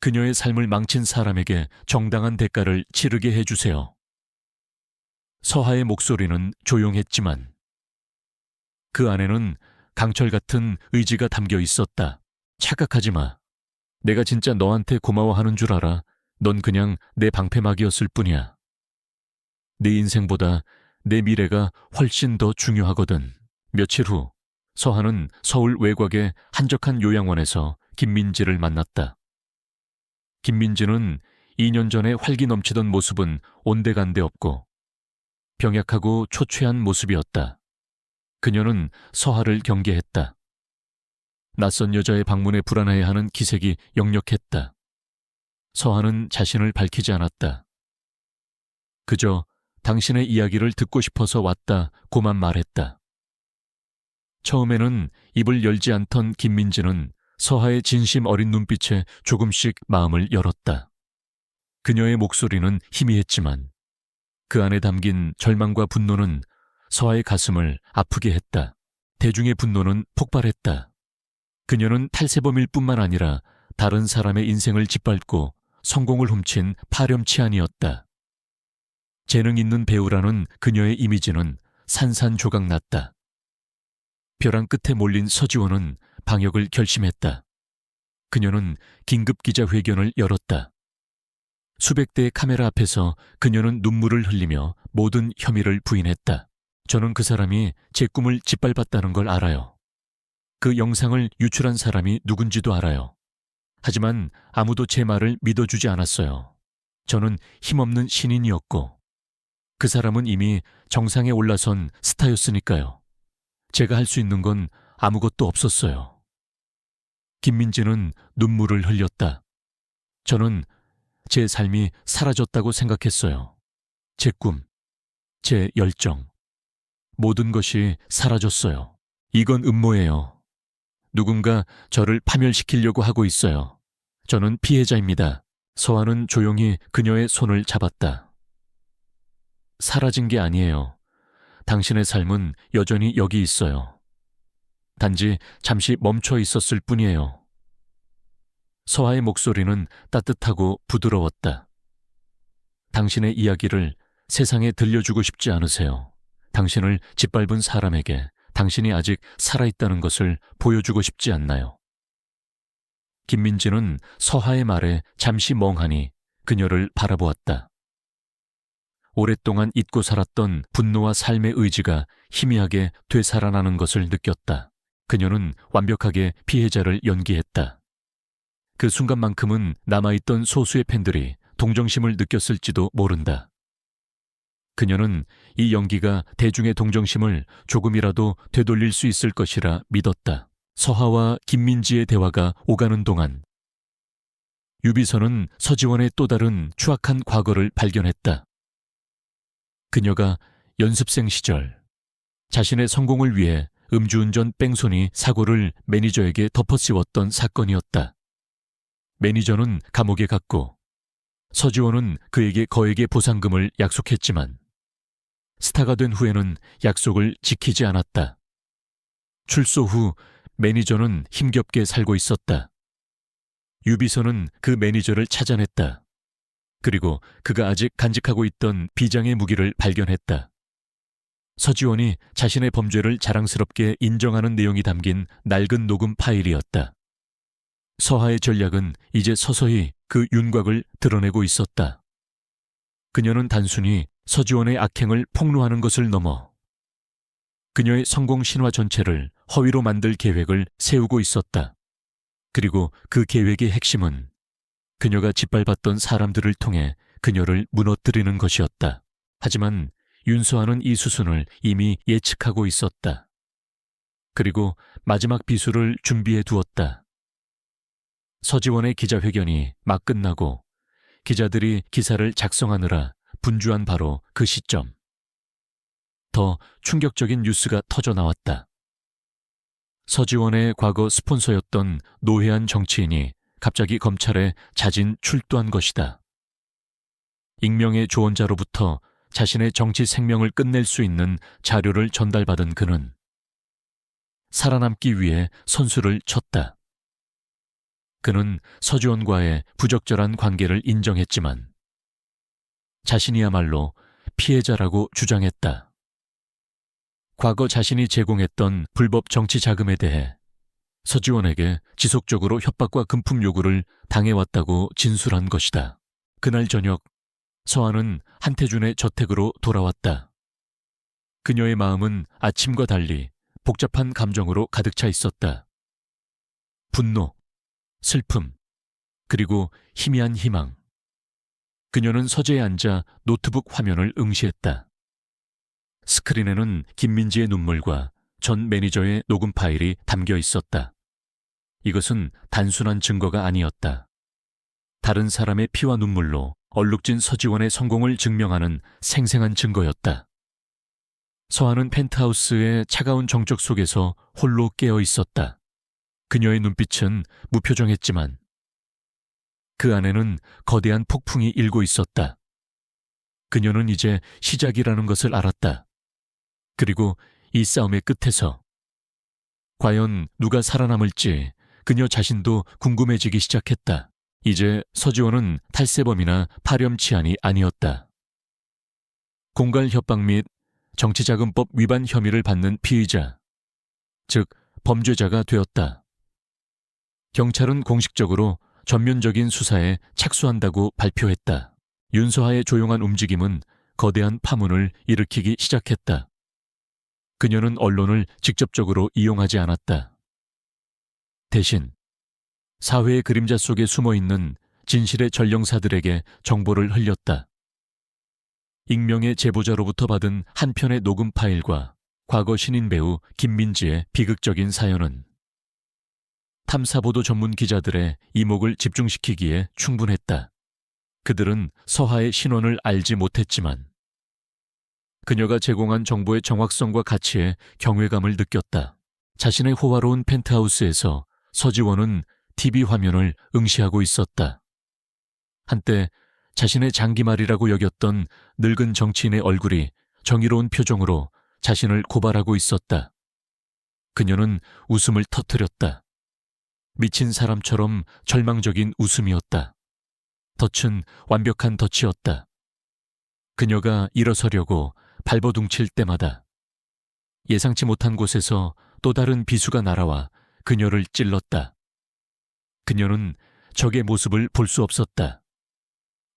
그녀의 삶을 망친 사람에게 정당한 대가를 치르게 해주세요. 서하의 목소리는 조용했지만 그 안에는 강철 같은 의지가 담겨 있었다. 착각하지 마. 내가 진짜 너한테 고마워하는 줄 알아. 넌 그냥 내 방패막이었을 뿐이야. 네 인생보다 내 미래가 훨씬 더 중요하거든. 며칠 후 서하는 서울 외곽의 한적한 요양원에서 김민지를 만났다. 김민지는 2년 전에 활기 넘치던 모습은 온데간데 없고 병약하고 초췌한 모습이었다. 그녀는 서하를 경계했다. 낯선 여자의 방문에 불안해하는 기색이 역력했다. 서하는 자신을 밝히지 않았다. 그저 당신의 이야기를 듣고 싶어서 왔다고만 말했다. 처음에는 입을 열지 않던 김민지는 서하의 진심 어린 눈빛에 조금씩 마음을 열었다. 그녀의 목소리는 희미했지만 그 안에 담긴 절망과 분노는 서하의 가슴을 아프게 했다. 대중의 분노는 폭발했다. 그녀는 탈세범일 뿐만 아니라 다른 사람의 인생을 짓밟고 성공을 훔친 파렴치한이었다. 재능 있는 배우라는 그녀의 이미지는 산산조각났다. 벼랑 끝에 몰린 서지원은 방역을 결심했다. 그녀는 긴급 기자회견을 열었다. 수백 대의 카메라 앞에서 그녀는 눈물을 흘리며 모든 혐의를 부인했다. 저는 그 사람이 제 꿈을 짓밟았다는 걸 알아요. 그 영상을 유출한 사람이 누군지도 알아요. 하지만 아무도 제 말을 믿어주지 않았어요. 저는 힘없는 신인이었고 그 사람은 이미 정상에 올라선 스타였으니까요. 제가 할 수 있는 건 아무것도 없었어요. 김민지는 눈물을 흘렸다. 저는 제 삶이 사라졌다고 생각했어요. 제 꿈, 제 열정, 모든 것이 사라졌어요. 이건 음모예요. 누군가 저를 파멸시키려고 하고 있어요. 저는 피해자입니다. 서하는 조용히 그녀의 손을 잡았다. 사라진 게 아니에요. 당신의 삶은 여전히 여기 있어요. 단지 잠시 멈춰 있었을 뿐이에요. 서하의 목소리는 따뜻하고 부드러웠다. 당신의 이야기를 세상에 들려주고 싶지 않으세요. 당신을 짓밟은 사람에게 당신이 아직 살아있다는 것을 보여주고 싶지 않나요? 김민지는 서하의 말에 잠시 멍하니 그녀를 바라보았다. 오랫동안 잊고 살았던 분노와 삶의 의지가 희미하게 되살아나는 것을 느꼈다. 그녀는 완벽하게 피해자를 연기했다. 그 순간만큼은 남아있던 소수의 팬들이 동정심을 느꼈을지도 모른다. 그녀는 이 연기가 대중의 동정심을 조금이라도 되돌릴 수 있을 것이라 믿었다. 서하와 김민지의 대화가 오가는 동안 유비선은 서지원의 또 다른 추악한 과거를 발견했다. 그녀가 연습생 시절 자신의 성공을 위해 음주운전 뺑소니 사고를 매니저에게 덮어씌웠던 사건이었다. 매니저는 감옥에 갔고 서지원은 그에게 거액의 보상금을 약속했지만 스타가 된 후에는 약속을 지키지 않았다. 출소 후 매니저는 힘겹게 살고 있었다. 유비선은 그 매니저를 찾아냈다. 그리고 그가 아직 간직하고 있던 비장의 무기를 발견했다. 서지원이 자신의 범죄를 자랑스럽게 인정하는 내용이 담긴 낡은 녹음 파일이었다. 서하의 전략은 이제 서서히 그 윤곽을 드러내고 있었다. 그녀는 단순히 서지원의 악행을 폭로하는 것을 넘어 그녀의 성공 신화 전체를 허위로 만들 계획을 세우고 있었다. 그리고 그 계획의 핵심은 그녀가 짓밟았던 사람들을 통해 그녀를 무너뜨리는 것이었다. 하지만 윤서아는 이 수순을 이미 예측하고 있었다. 그리고 마지막 비수를 준비해 두었다. 서지원의 기자회견이 막 끝나고 기자들이 기사를 작성하느라 분주한 바로 그 시점. 더 충격적인 뉴스가 터져 나왔다. 서지원의 과거 스폰서였던 노회한 정치인이 갑자기 검찰에 자진 출두한 것이다. 익명의 조언자로부터 자신의 정치 생명을 끝낼 수 있는 자료를 전달받은 그는 살아남기 위해 선수를 쳤다. 그는 서지원과의 부적절한 관계를 인정했지만 자신이야말로 피해자라고 주장했다. 과거 자신이 제공했던 불법 정치 자금에 대해 서지원에게 지속적으로 협박과 금품 요구를 당해왔다고 진술한 것이다. 그날 저녁 서하는 한태준의 저택으로 돌아왔다. 그녀의 마음은 아침과 달리 복잡한 감정으로 가득 차 있었다. 분노, 슬픔, 그리고 희미한 희망. 그녀는 서재에 앉아 노트북 화면을 응시했다. 스크린에는 김민지의 눈물과 전 매니저의 녹음 파일이 담겨 있었다. 이것은 단순한 증거가 아니었다. 다른 사람의 피와 눈물로 얼룩진 서지원의 성공을 증명하는 생생한 증거였다. 서하는 펜트하우스의 차가운 정적 속에서 홀로 깨어 있었다. 그녀의 눈빛은 무표정했지만 그 안에는 거대한 폭풍이 일고 있었다. 그녀는 이제 시작이라는 것을 알았다. 그리고 이 싸움의 끝에서 과연 누가 살아남을지 그녀 자신도 궁금해지기 시작했다. 이제 서지원은 탈세범이나 파렴치한이 아니었다. 공갈 협박 및 정치자금법 위반 혐의를 받는 피의자, 즉 범죄자가 되었다. 경찰은 공식적으로 전면적인 수사에 착수한다고 발표했다. 윤서하의 조용한 움직임은 거대한 파문을 일으키기 시작했다. 그녀는 언론을 직접적으로 이용하지 않았다. 대신 사회의 그림자 속에 숨어있는 진실의 전령사들에게 정보를 흘렸다. 익명의 제보자로부터 받은 한 편의 녹음 파일과 과거 신인 배우 김민지의 비극적인 사연은 탐사보도 전문 기자들의 이목을 집중시키기에 충분했다. 그들은 서하의 신원을 알지 못했지만 그녀가 제공한 정보의 정확성과 가치에 경외감을 느꼈다. 자신의 호화로운 펜트하우스에서 서지원은 TV 화면을 응시하고 있었다. 한때 자신의 장기말이라고 여겼던 늙은 정치인의 얼굴이 정의로운 표정으로 자신을 고발하고 있었다. 그녀는 웃음을 터뜨렸다. 미친 사람처럼 절망적인 웃음이었다. 덫은 완벽한 덫이었다. 그녀가 일어서려고 발버둥칠 때마다 예상치 못한 곳에서 또 다른 비수가 날아와 그녀를 찔렀다. 그녀는 적의 모습을 볼 수 없었다.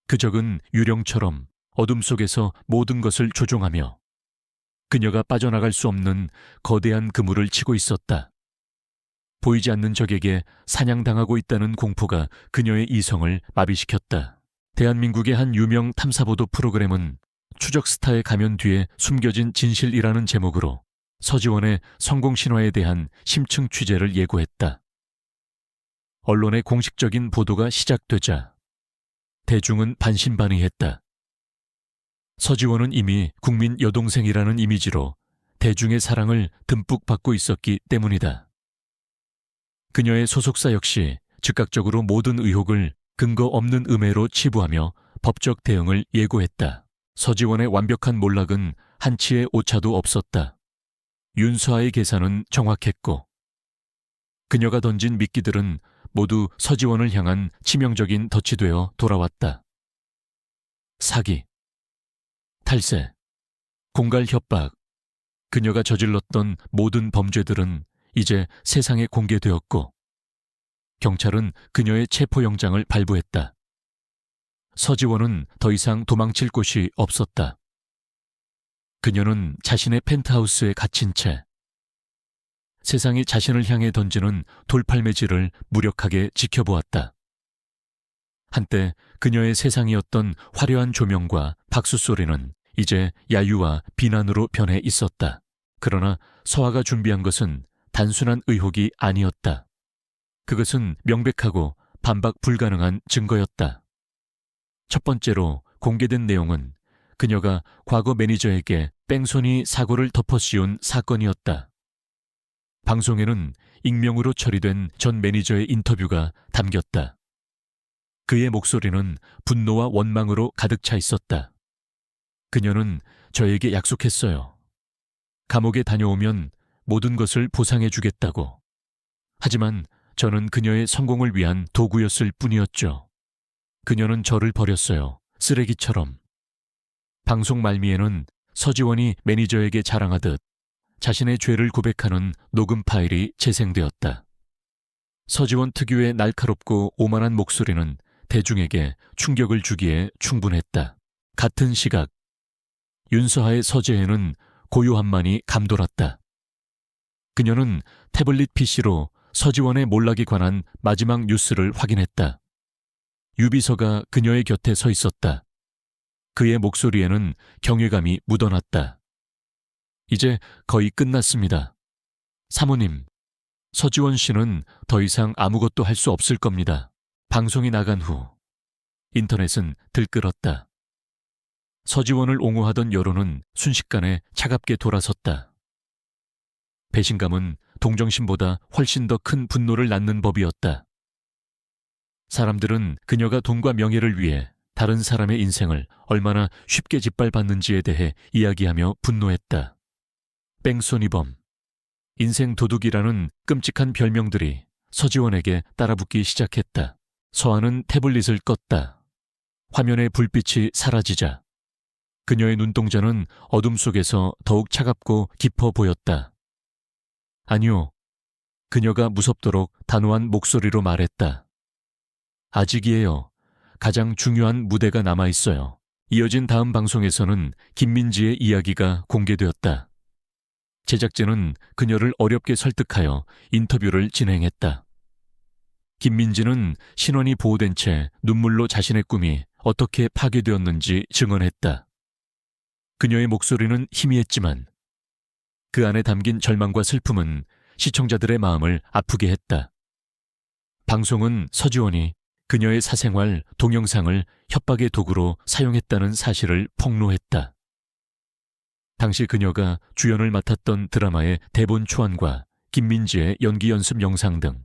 그 적은 유령처럼 어둠 속에서 모든 것을 조종하며 그녀가 빠져나갈 수 없는 거대한 그물을 치고 있었다. 보이지 않는 적에게 사냥당하고 있다는 공포가 그녀의 이성을 마비시켰다. 대한민국의 한 유명 탐사보도 프로그램은 추적 스타의 가면 뒤에 숨겨진 진실이라는 제목으로 서지원의 성공 신화에 대한 심층 취재를 예고했다. 언론의 공식적인 보도가 시작되자 대중은 반신반의했다. 서지원은 이미 국민 여동생이라는 이미지로 대중의 사랑을 듬뿍 받고 있었기 때문이다. 그녀의 소속사 역시 즉각적으로 모든 의혹을 근거 없는 음해로 치부하며 법적 대응을 예고했다. 서지원의 완벽한 몰락은 한치의 오차도 없었다. 윤서아의 계산은 정확했고 그녀가 던진 미끼들은 모두 서지원을 향한 치명적인 덫이 되어 돌아왔다. 사기, 탈세, 공갈 협박, 그녀가 저질렀던 모든 범죄들은 이제 세상에 공개되었고 경찰은 그녀의 체포영장을 발부했다. 서지원은 더 이상 도망칠 곳이 없었다. 그녀는 자신의 펜트하우스에 갇힌 채 세상이 자신을 향해 던지는 돌팔매질을 무력하게 지켜보았다. 한때 그녀의 세상이었던 화려한 조명과 박수 소리는 이제 야유와 비난으로 변해 있었다. 그러나 서아가 준비한 것은 단순한 의혹이 아니었다. 그것은 명백하고 반박 불가능한 증거였다. 첫 번째로 공개된 내용은 그녀가 과거 매니저에게 뺑소니 사고를 덮어씌운 사건이었다. 방송에는 익명으로 처리된 전 매니저의 인터뷰가 담겼다. 그의 목소리는 분노와 원망으로 가득 차 있었다. 그녀는 저에게 약속했어요. 감옥에 다녀오면 모든 것을 보상해주겠다고. 하지만 저는 그녀의 성공을 위한 도구였을 뿐이었죠. 그녀는 저를 버렸어요. 쓰레기처럼. 방송 말미에는 서지원이 매니저에게 자랑하듯 자신의 죄를 고백하는 녹음 파일이 재생되었다. 서지원 특유의 날카롭고 오만한 목소리는 대중에게 충격을 주기에 충분했다. 같은 시각, 윤서아의 서재에는 고요함만이 감돌았다. 그녀는 태블릿 PC로 서지원의 몰락에 관한 마지막 뉴스를 확인했다. 유비서가 그녀의 곁에 서 있었다. 그의 목소리에는 경외감이 묻어났다. 이제 거의 끝났습니다. 사모님, 서지원 씨는 더 이상 아무것도 할 수 없을 겁니다. 방송이 나간 후 인터넷은 들끓었다. 서지원을 옹호하던 여론은 순식간에 차갑게 돌아섰다. 배신감은 동정심보다 훨씬 더 큰 분노를 낳는 법이었다. 사람들은 그녀가 돈과 명예를 위해 다른 사람의 인생을 얼마나 쉽게 짓밟았는지에 대해 이야기하며 분노했다. 뺑소니범, 인생 도둑이라는 끔찍한 별명들이 서지원에게 따라붙기 시작했다. 서아는 태블릿을 껐다. 화면의 불빛이 사라지자 그녀의 눈동자는 어둠 속에서 더욱 차갑고 깊어 보였다. 아니요. 그녀가 무섭도록 단호한 목소리로 말했다. 아직이에요. 가장 중요한 무대가 남아있어요. 이어진 다음 방송에서는 김민지의 이야기가 공개되었다. 제작진은 그녀를 어렵게 설득하여 인터뷰를 진행했다. 김민지는 신원이 보호된 채 눈물로 자신의 꿈이 어떻게 파괴되었는지 증언했다. 그녀의 목소리는 희미했지만 그 안에 담긴 절망과 슬픔은 시청자들의 마음을 아프게 했다. 방송은 서지원이 그녀의 사생활 동영상을 협박의 도구로 사용했다는 사실을 폭로했다. 당시 그녀가 주연을 맡았던 드라마의 대본 초안과 김민지의 연기 연습 영상 등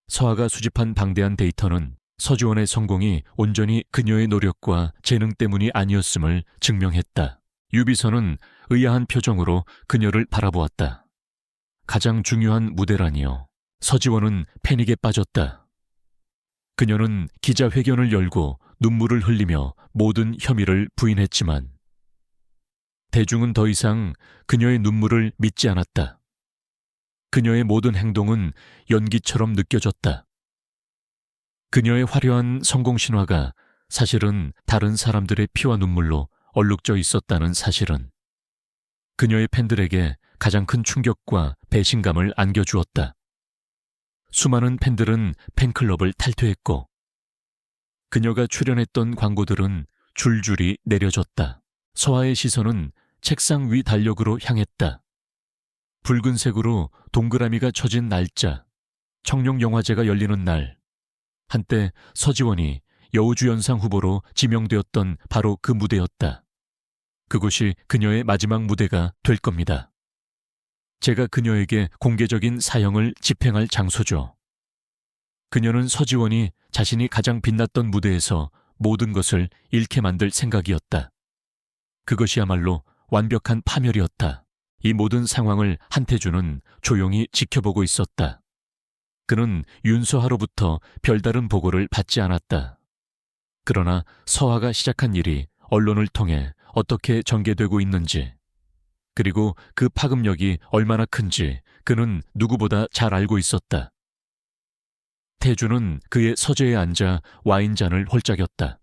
서아가 수집한 방대한 데이터는 서지원의 성공이 온전히 그녀의 노력과 재능 때문이 아니었음을 증명했다. 유비서는 의아한 표정으로 그녀를 바라보았다. 가장 중요한 무대라니요. 서지원은 패닉에 빠졌다. 그녀는 기자회견을 열고 눈물을 흘리며 모든 혐의를 부인했지만 대중은 더 이상 그녀의 눈물을 믿지 않았다. 그녀의 모든 행동은 연기처럼 느껴졌다. 그녀의 화려한 성공 신화가 사실은 다른 사람들의 피와 눈물로 얼룩져 있었다는 사실은 그녀의 팬들에게 가장 큰 충격과 배신감을 안겨주었다. 수많은 팬들은 팬클럽을 탈퇴했고 그녀가 출연했던 광고들은 줄줄이 내려졌다. 서아의 시선은 책상 위 달력으로 향했다. 붉은색으로 동그라미가 쳐진 날짜, 청룡영화제가 열리는 날, 한때 서지원이 여우주연상 후보로 지명되었던 바로 그 무대였다. 그곳이 그녀의 마지막 무대가 될 겁니다. 제가 그녀에게 공개적인 사형을 집행할 장소죠. 그녀는 서지원이 자신이 가장 빛났던 무대에서 모든 것을 잃게 만들 생각이었다. 그것이야말로 완벽한 파멸이었다. 이 모든 상황을 한태준은 조용히 지켜보고 있었다. 그는 윤서하로부터 별다른 보고를 받지 않았다. 그러나 서아가 시작한 일이 언론을 통해 어떻게 전개되고 있는지, 그리고 그 파급력이 얼마나 큰지 그는 누구보다 잘 알고 있었다. 태준은 그의 서재에 앉아 와인잔을 홀짝였다.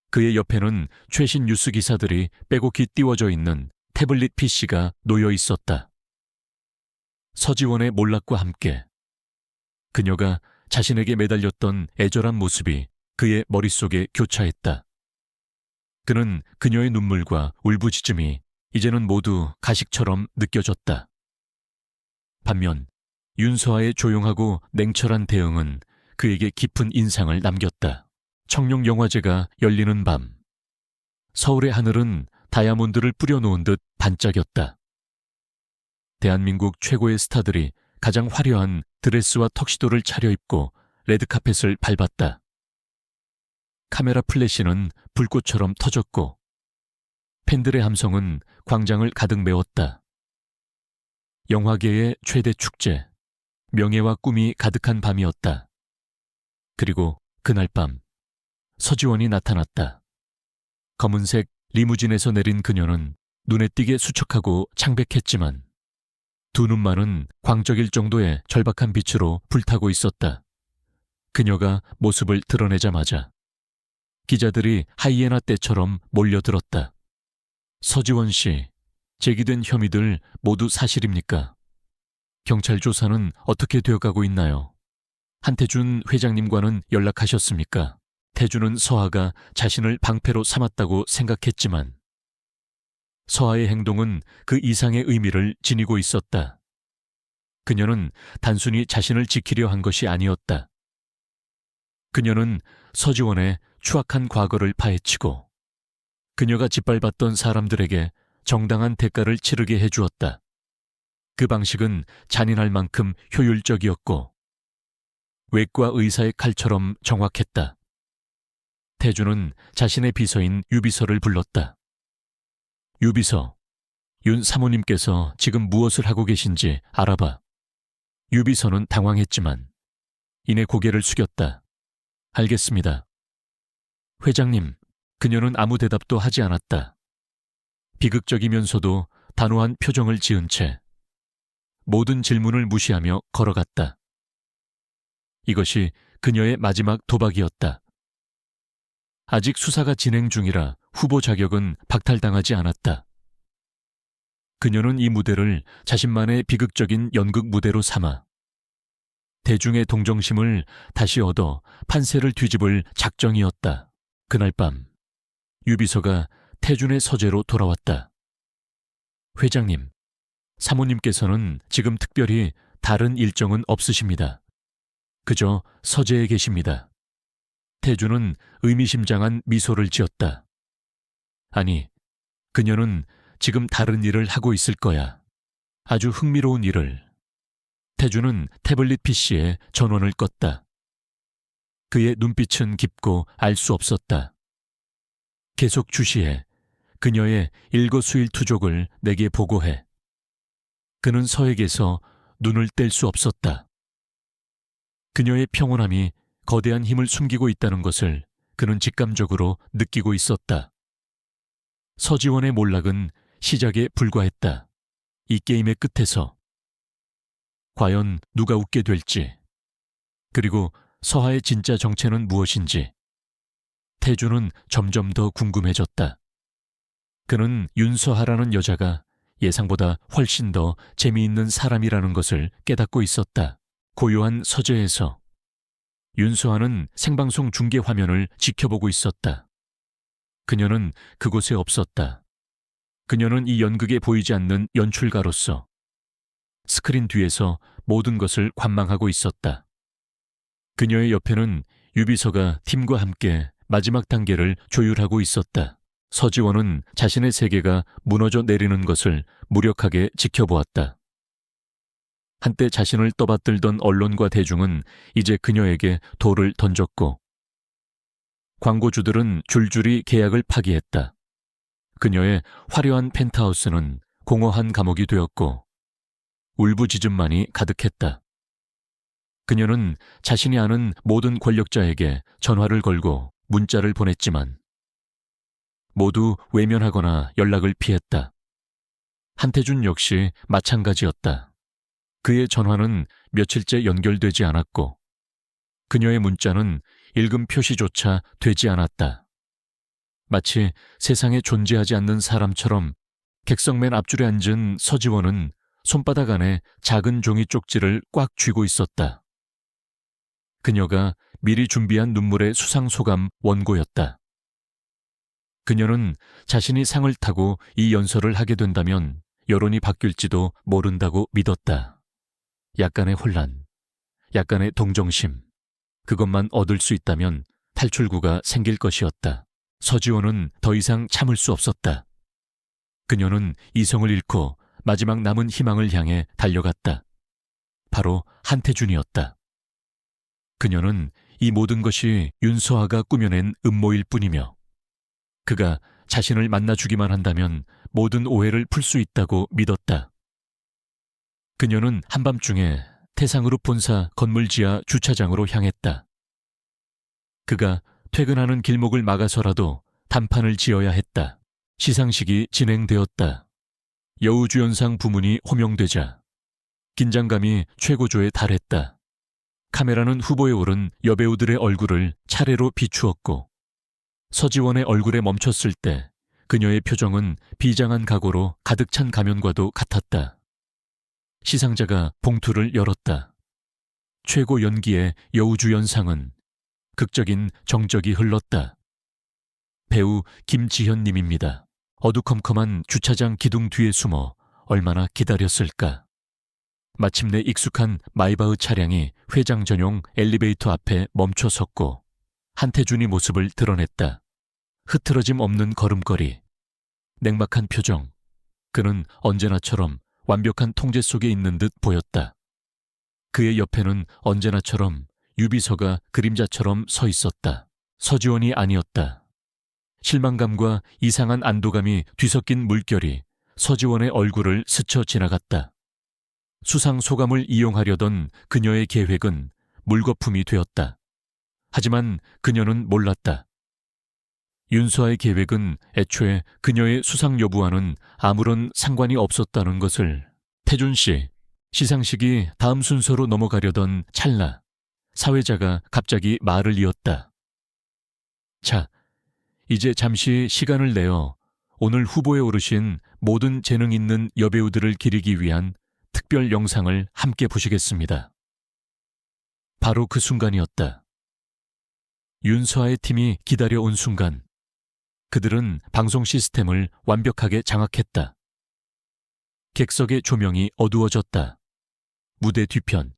그의 옆에는 최신 뉴스 기사들이 빼곡히 띄워져 있는 태블릿 PC가 놓여 있었다. 서지원의 몰락과 함께 그녀가 자신에게 매달렸던 애절한 모습이 그의 머릿속에 교차했다. 그는 그녀의 눈물과 울부짖음이 이제는 모두 가식처럼 느껴졌다. 반면 윤서아의 조용하고 냉철한 대응은 그에게 깊은 인상을 남겼다. 청룡영화제가 열리는 밤, 서울의 하늘은 다이아몬드를 뿌려놓은 듯 반짝였다. 대한민국 최고의 스타들이 가장 화려한 드레스와 턱시도를 차려입고 레드카펫을 밟았다. 카메라 플래시는 불꽃처럼 터졌고 팬들의 함성은 광장을 가득 메웠다. 영화계의 최대 축제, 명예와 꿈이 가득한 밤이었다. 그리고 그날 밤 서지원이 나타났다. 검은색 리무진에서 내린 그녀는 눈에 띄게 수척하고 창백했지만 두 눈만은 광적일 정도의 절박한 빛으로 불타고 있었다. 그녀가 모습을 드러내자마자 기자들이 하이에나 떼처럼 몰려들었다. 서지원 씨, 제기된 혐의들 모두 사실입니까? 경찰 조사는 어떻게 되어가고 있나요? 한태준 회장님과는 연락하셨습니까? 태준은 서아가 자신을 방패로 삼았다고 생각했지만 서아의 행동은 그 이상의 의미를 지니고 있었다. 그녀는 단순히 자신을 지키려 한 것이 아니었다. 그녀는 서지원의 추악한 과거를 파헤치고 그녀가 짓밟았던 사람들에게 정당한 대가를 치르게 해주었다. 그 방식은 잔인할 만큼 효율적이었고 외과 의사의 칼처럼 정확했다. 태준은 자신의 비서인 유비서를 불렀다. 유비서, 윤 사모님께서 지금 무엇을 하고 계신지 알아봐. 유비서는 당황했지만 이내 고개를 숙였다. 알겠습니다. 회장님, 그녀는 아무 대답도 하지 않았다. 비극적이면서도 단호한 표정을 지은 채 모든 질문을 무시하며 걸어갔다. 이것이 그녀의 마지막 도박이었다. 아직 수사가 진행 중이라 후보 자격은 박탈당하지 않았다. 그녀는 이 무대를 자신만의 비극적인 연극 무대로 삼아 대중의 동정심을 다시 얻어 판세를 뒤집을 작정이었다. 그날 밤 유비서가 태준의 서재로 돌아왔다. 회장님, 사모님께서는 지금 특별히 다른 일정은 없으십니다. 그저 서재에 계십니다. 태준은 의미심장한 미소를 지었다. 아니, 그녀는 지금 다른 일을 하고 있을 거야. 아주 흥미로운 일을. 태준은 태블릿 PC에 전원을 껐다. 그의 눈빛은 깊고 알 수 없었다. 계속 주시해. 그녀의 일거수일투족을 내게 보고해. 그는 서에게서 눈을 뗄 수 없었다. 그녀의 평온함이 거대한 힘을 숨기고 있다는 것을 그는 직감적으로 느끼고 있었다. 서지원의 몰락은 시작에 불과했다. 이 게임의 끝에서 과연 누가 웃게 될지, 그리고 서하의 진짜 정체는 무엇인지 태주는 점점 더 궁금해졌다. 그는 윤서하라는 여자가 예상보다 훨씬 더 재미있는 사람이라는 것을 깨닫고 있었다. 고요한 서재에서 윤서하는 생방송 중계 화면을 지켜보고 있었다. 그녀는 그곳에 없었다. 그녀는 이 연극에 보이지 않는 연출가로서 스크린 뒤에서 모든 것을 관망하고 있었다. 그녀의 옆에는 유비서가 팀과 함께 마지막 단계를 조율하고 있었다. 서지원은 자신의 세계가 무너져 내리는 것을 무력하게 지켜보았다. 한때 자신을 떠받들던 언론과 대중은 이제 그녀에게 돌을 던졌고 광고주들은 줄줄이 계약을 파기했다. 그녀의 화려한 펜트하우스는 공허한 감옥이 되었고 울부짖음만이 가득했다. 그녀는 자신이 아는 모든 권력자에게 전화를 걸고 문자를 보냈지만 모두 외면하거나 연락을 피했다. 한태준 역시 마찬가지였다. 그의 전화는 며칠째 연결되지 않았고 그녀의 문자는 읽음 표시조차 되지 않았다. 마치 세상에 존재하지 않는 사람처럼 객석 맨 앞줄에 앉은 서지원은 손바닥 안에 작은 종이 쪽지를 꽉 쥐고 있었다. 그녀가 미리 준비한 눈물의 수상소감 원고였다. 그녀는 자신이 상을 타고 이 연설을 하게 된다면 여론이 바뀔지도 모른다고 믿었다. 약간의 혼란, 약간의 동정심, 그것만 얻을 수 있다면 탈출구가 생길 것이었다. 서지원은 더 이상 참을 수 없었다. 그녀는 이성을 잃고 마지막 남은 희망을 향해 달려갔다. 바로 한태준이었다. 그녀는 이 모든 것이 윤서아가 꾸며낸 음모일 뿐이며 그가 자신을 만나주기만 한다면 모든 오해를 풀 수 있다고 믿었다. 그녀는 한밤중에 태상그룹 본사 건물 지하 주차장으로 향했다. 그가 퇴근하는 길목을 막아서라도 단판을 지어야 했다. 시상식이 진행되었다. 여우주연상 부문이 호명되자 긴장감이 최고조에 달했다. 카메라는 후보에 오른 여배우들의 얼굴을 차례로 비추었고 서지원의 얼굴에 멈췄을 때 그녀의 표정은 비장한 각오로 가득 찬 가면과도 같았다. 시상자가 봉투를 열었다. 최고 연기의 여우주연상은 극적인 정적이 흘렀다. 배우 김지현님입니다. 어두컴컴한 주차장 기둥 뒤에 숨어 얼마나 기다렸을까. 마침내 익숙한 마이바흐 차량이 회장 전용 엘리베이터 앞에 멈춰 섰고 한태준이 모습을 드러냈다. 흐트러짐 없는 걸음걸이, 냉막한 표정. 그는 언제나처럼 완벽한 통제 속에 있는 듯 보였다. 그의 옆에는 언제나처럼 유비서가 그림자처럼 서 있었다. 서지원이 아니었다. 실망감과 이상한 안도감이 뒤섞인 물결이 서지원의 얼굴을 스쳐 지나갔다. 수상 소감을 이용하려던 그녀의 계획은 물거품이 되었다. 하지만 그녀는 몰랐다. 윤서아의 계획은 애초에 그녀의 수상 여부와는 아무런 상관이 없었다는 것을. 태준 씨, 시상식이 다음 순서로 넘어가려던 찰나 사회자가 갑자기 말을 이었다. 자, 이제 잠시 시간을 내어 오늘 후보에 오르신 모든 재능 있는 여배우들을 기리기 위한 특별 영상을 함께 보시겠습니다. 바로 그 순간이었다. 윤서아의 팀이 기다려온 순간 그들은 방송 시스템을 완벽하게 장악했다. 객석의 조명이 어두워졌다. 무대 뒤편.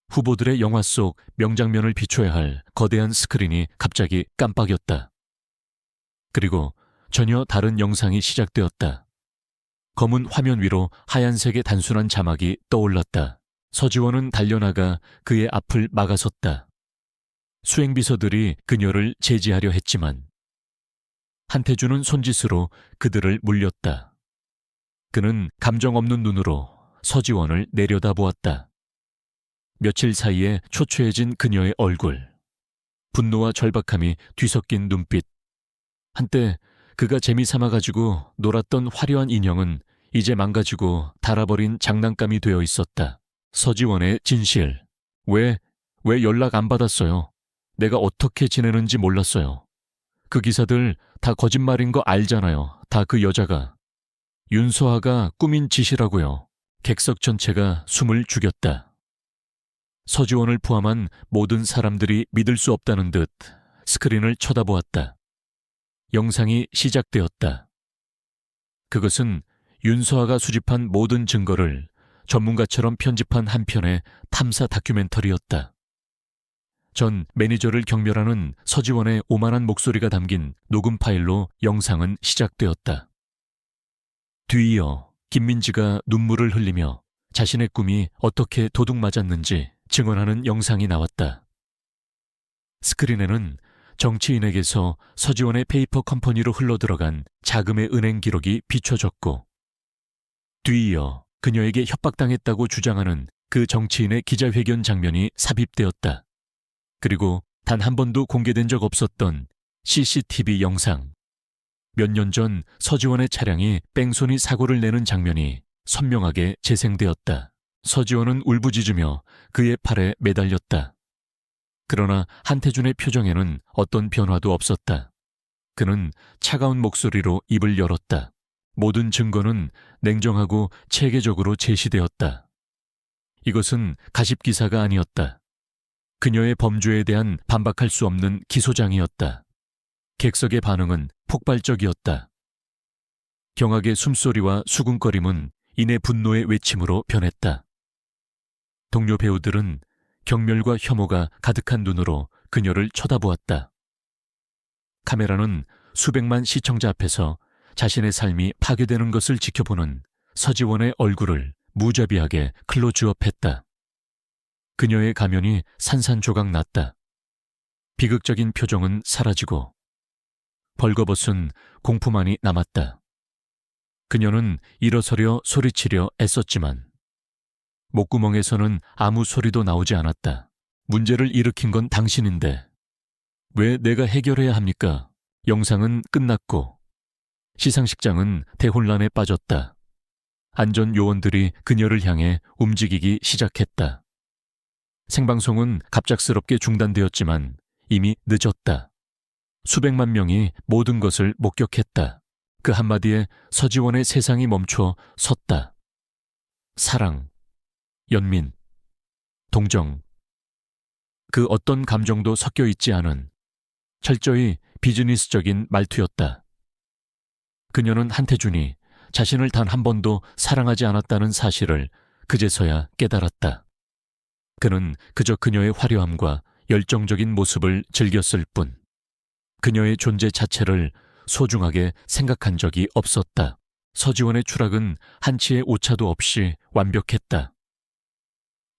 후보들의 영화 속 명장면을 비춰야 할 거대한 스크린이 갑자기 깜빡였다. 그리고 전혀 다른 영상이 시작되었다. 검은 화면 위로 하얀색의 단순한 자막이 떠올랐다. 서지원은 달려나가 그의 앞을 막아섰다. 수행비서들이 그녀를 제지하려 했지만 한태준은 손짓으로 그들을 물렸다. 그는 감정 없는 눈으로 서지원을 내려다보았다. 며칠 사이에 초췌해진 그녀의 얼굴, 분노와 절박함이 뒤섞인 눈빛. 한때 그가 재미삼아가지고 놀았던 화려한 인형은 이제 망가지고 닳아버린 장난감이 되어 있었다. 서지원의 진실. 왜 왜 연락 안 받았어요? 내가 어떻게 지내는지 몰랐어요. 그 기사들 다 거짓말인 거 알잖아요. 다 그 여자가. 윤서아가 꾸민 짓이라고요. 객석 전체가 숨을 죽였다. 서지원을 포함한 모든 사람들이 믿을 수 없다는 듯 스크린을 쳐다보았다. 영상이 시작되었다. 그것은 윤서아가 수집한 모든 증거를 전문가처럼 편집한 한 편의 탐사 다큐멘터리였다. 전 매니저를 경멸하는 서지원의 오만한 목소리가 담긴 녹음 파일로 영상은 시작되었다. 뒤이어 김민지가 눈물을 흘리며 자신의 꿈이 어떻게 도둑맞았는지 증언하는 영상이 나왔다. 스크린에는 정치인에게서 서지원의 페이퍼 컴퍼니로 흘러들어간 자금의 은행 기록이 비춰졌고, 뒤이어 그녀에게 협박당했다고 주장하는 그 정치인의 기자회견 장면이 삽입되었다. 그리고 단 한 번도 공개된 적 없었던 CCTV 영상. 몇 년 전 서지원의 차량이 뺑소니 사고를 내는 장면이 선명하게 재생되었다. 서지원은 울부짖으며 그의 팔에 매달렸다. 그러나 한태준의 표정에는 어떤 변화도 없었다. 그는 차가운 목소리로 입을 열었다. 모든 증거는 냉정하고 체계적으로 제시되었다. 이것은 가십기사가 아니었다. 그녀의 범죄에 대한 반박할 수 없는 기소장이었다. 객석의 반응은 폭발적이었다. 경악의 숨소리와 수군거림은 이내 분노의 외침으로 변했다. 동료 배우들은 경멸과 혐오가 가득한 눈으로 그녀를 쳐다보았다. 카메라는 수백만 시청자 앞에서 자신의 삶이 파괴되는 것을 지켜보는 서지원의 얼굴을 무자비하게 클로즈업했다. 그녀의 가면이 산산조각 났다. 비극적인 표정은 사라지고 벌거벗은 공포만이 남았다. 그녀는 일어서려 소리치려 애썼지만 목구멍에서는 아무 소리도 나오지 않았다. 문제를 일으킨 건 당신인데 왜 내가 해결해야 합니까? 영상은 끝났고 시상식장은 대혼란에 빠졌다. 안전요원들이 그녀를 향해 움직이기 시작했다. 생방송은 갑작스럽게 중단되었지만 이미 늦었다. 수백만 명이 모든 것을 목격했다. 그 한마디에 서지원의 세상이 멈춰 섰다. 사랑, 연민, 동정, 그 어떤 감정도 섞여 있지 않은 철저히 비즈니스적인 말투였다. 그녀는 한태준이 자신을 단 한 번도 사랑하지 않았다는 사실을 그제서야 깨달았다. 그는 그저 그녀의 화려함과 열정적인 모습을 즐겼을 뿐 그녀의 존재 자체를 소중하게 생각한 적이 없었다. 서지원의 추락은 한치의 오차도 없이 완벽했다.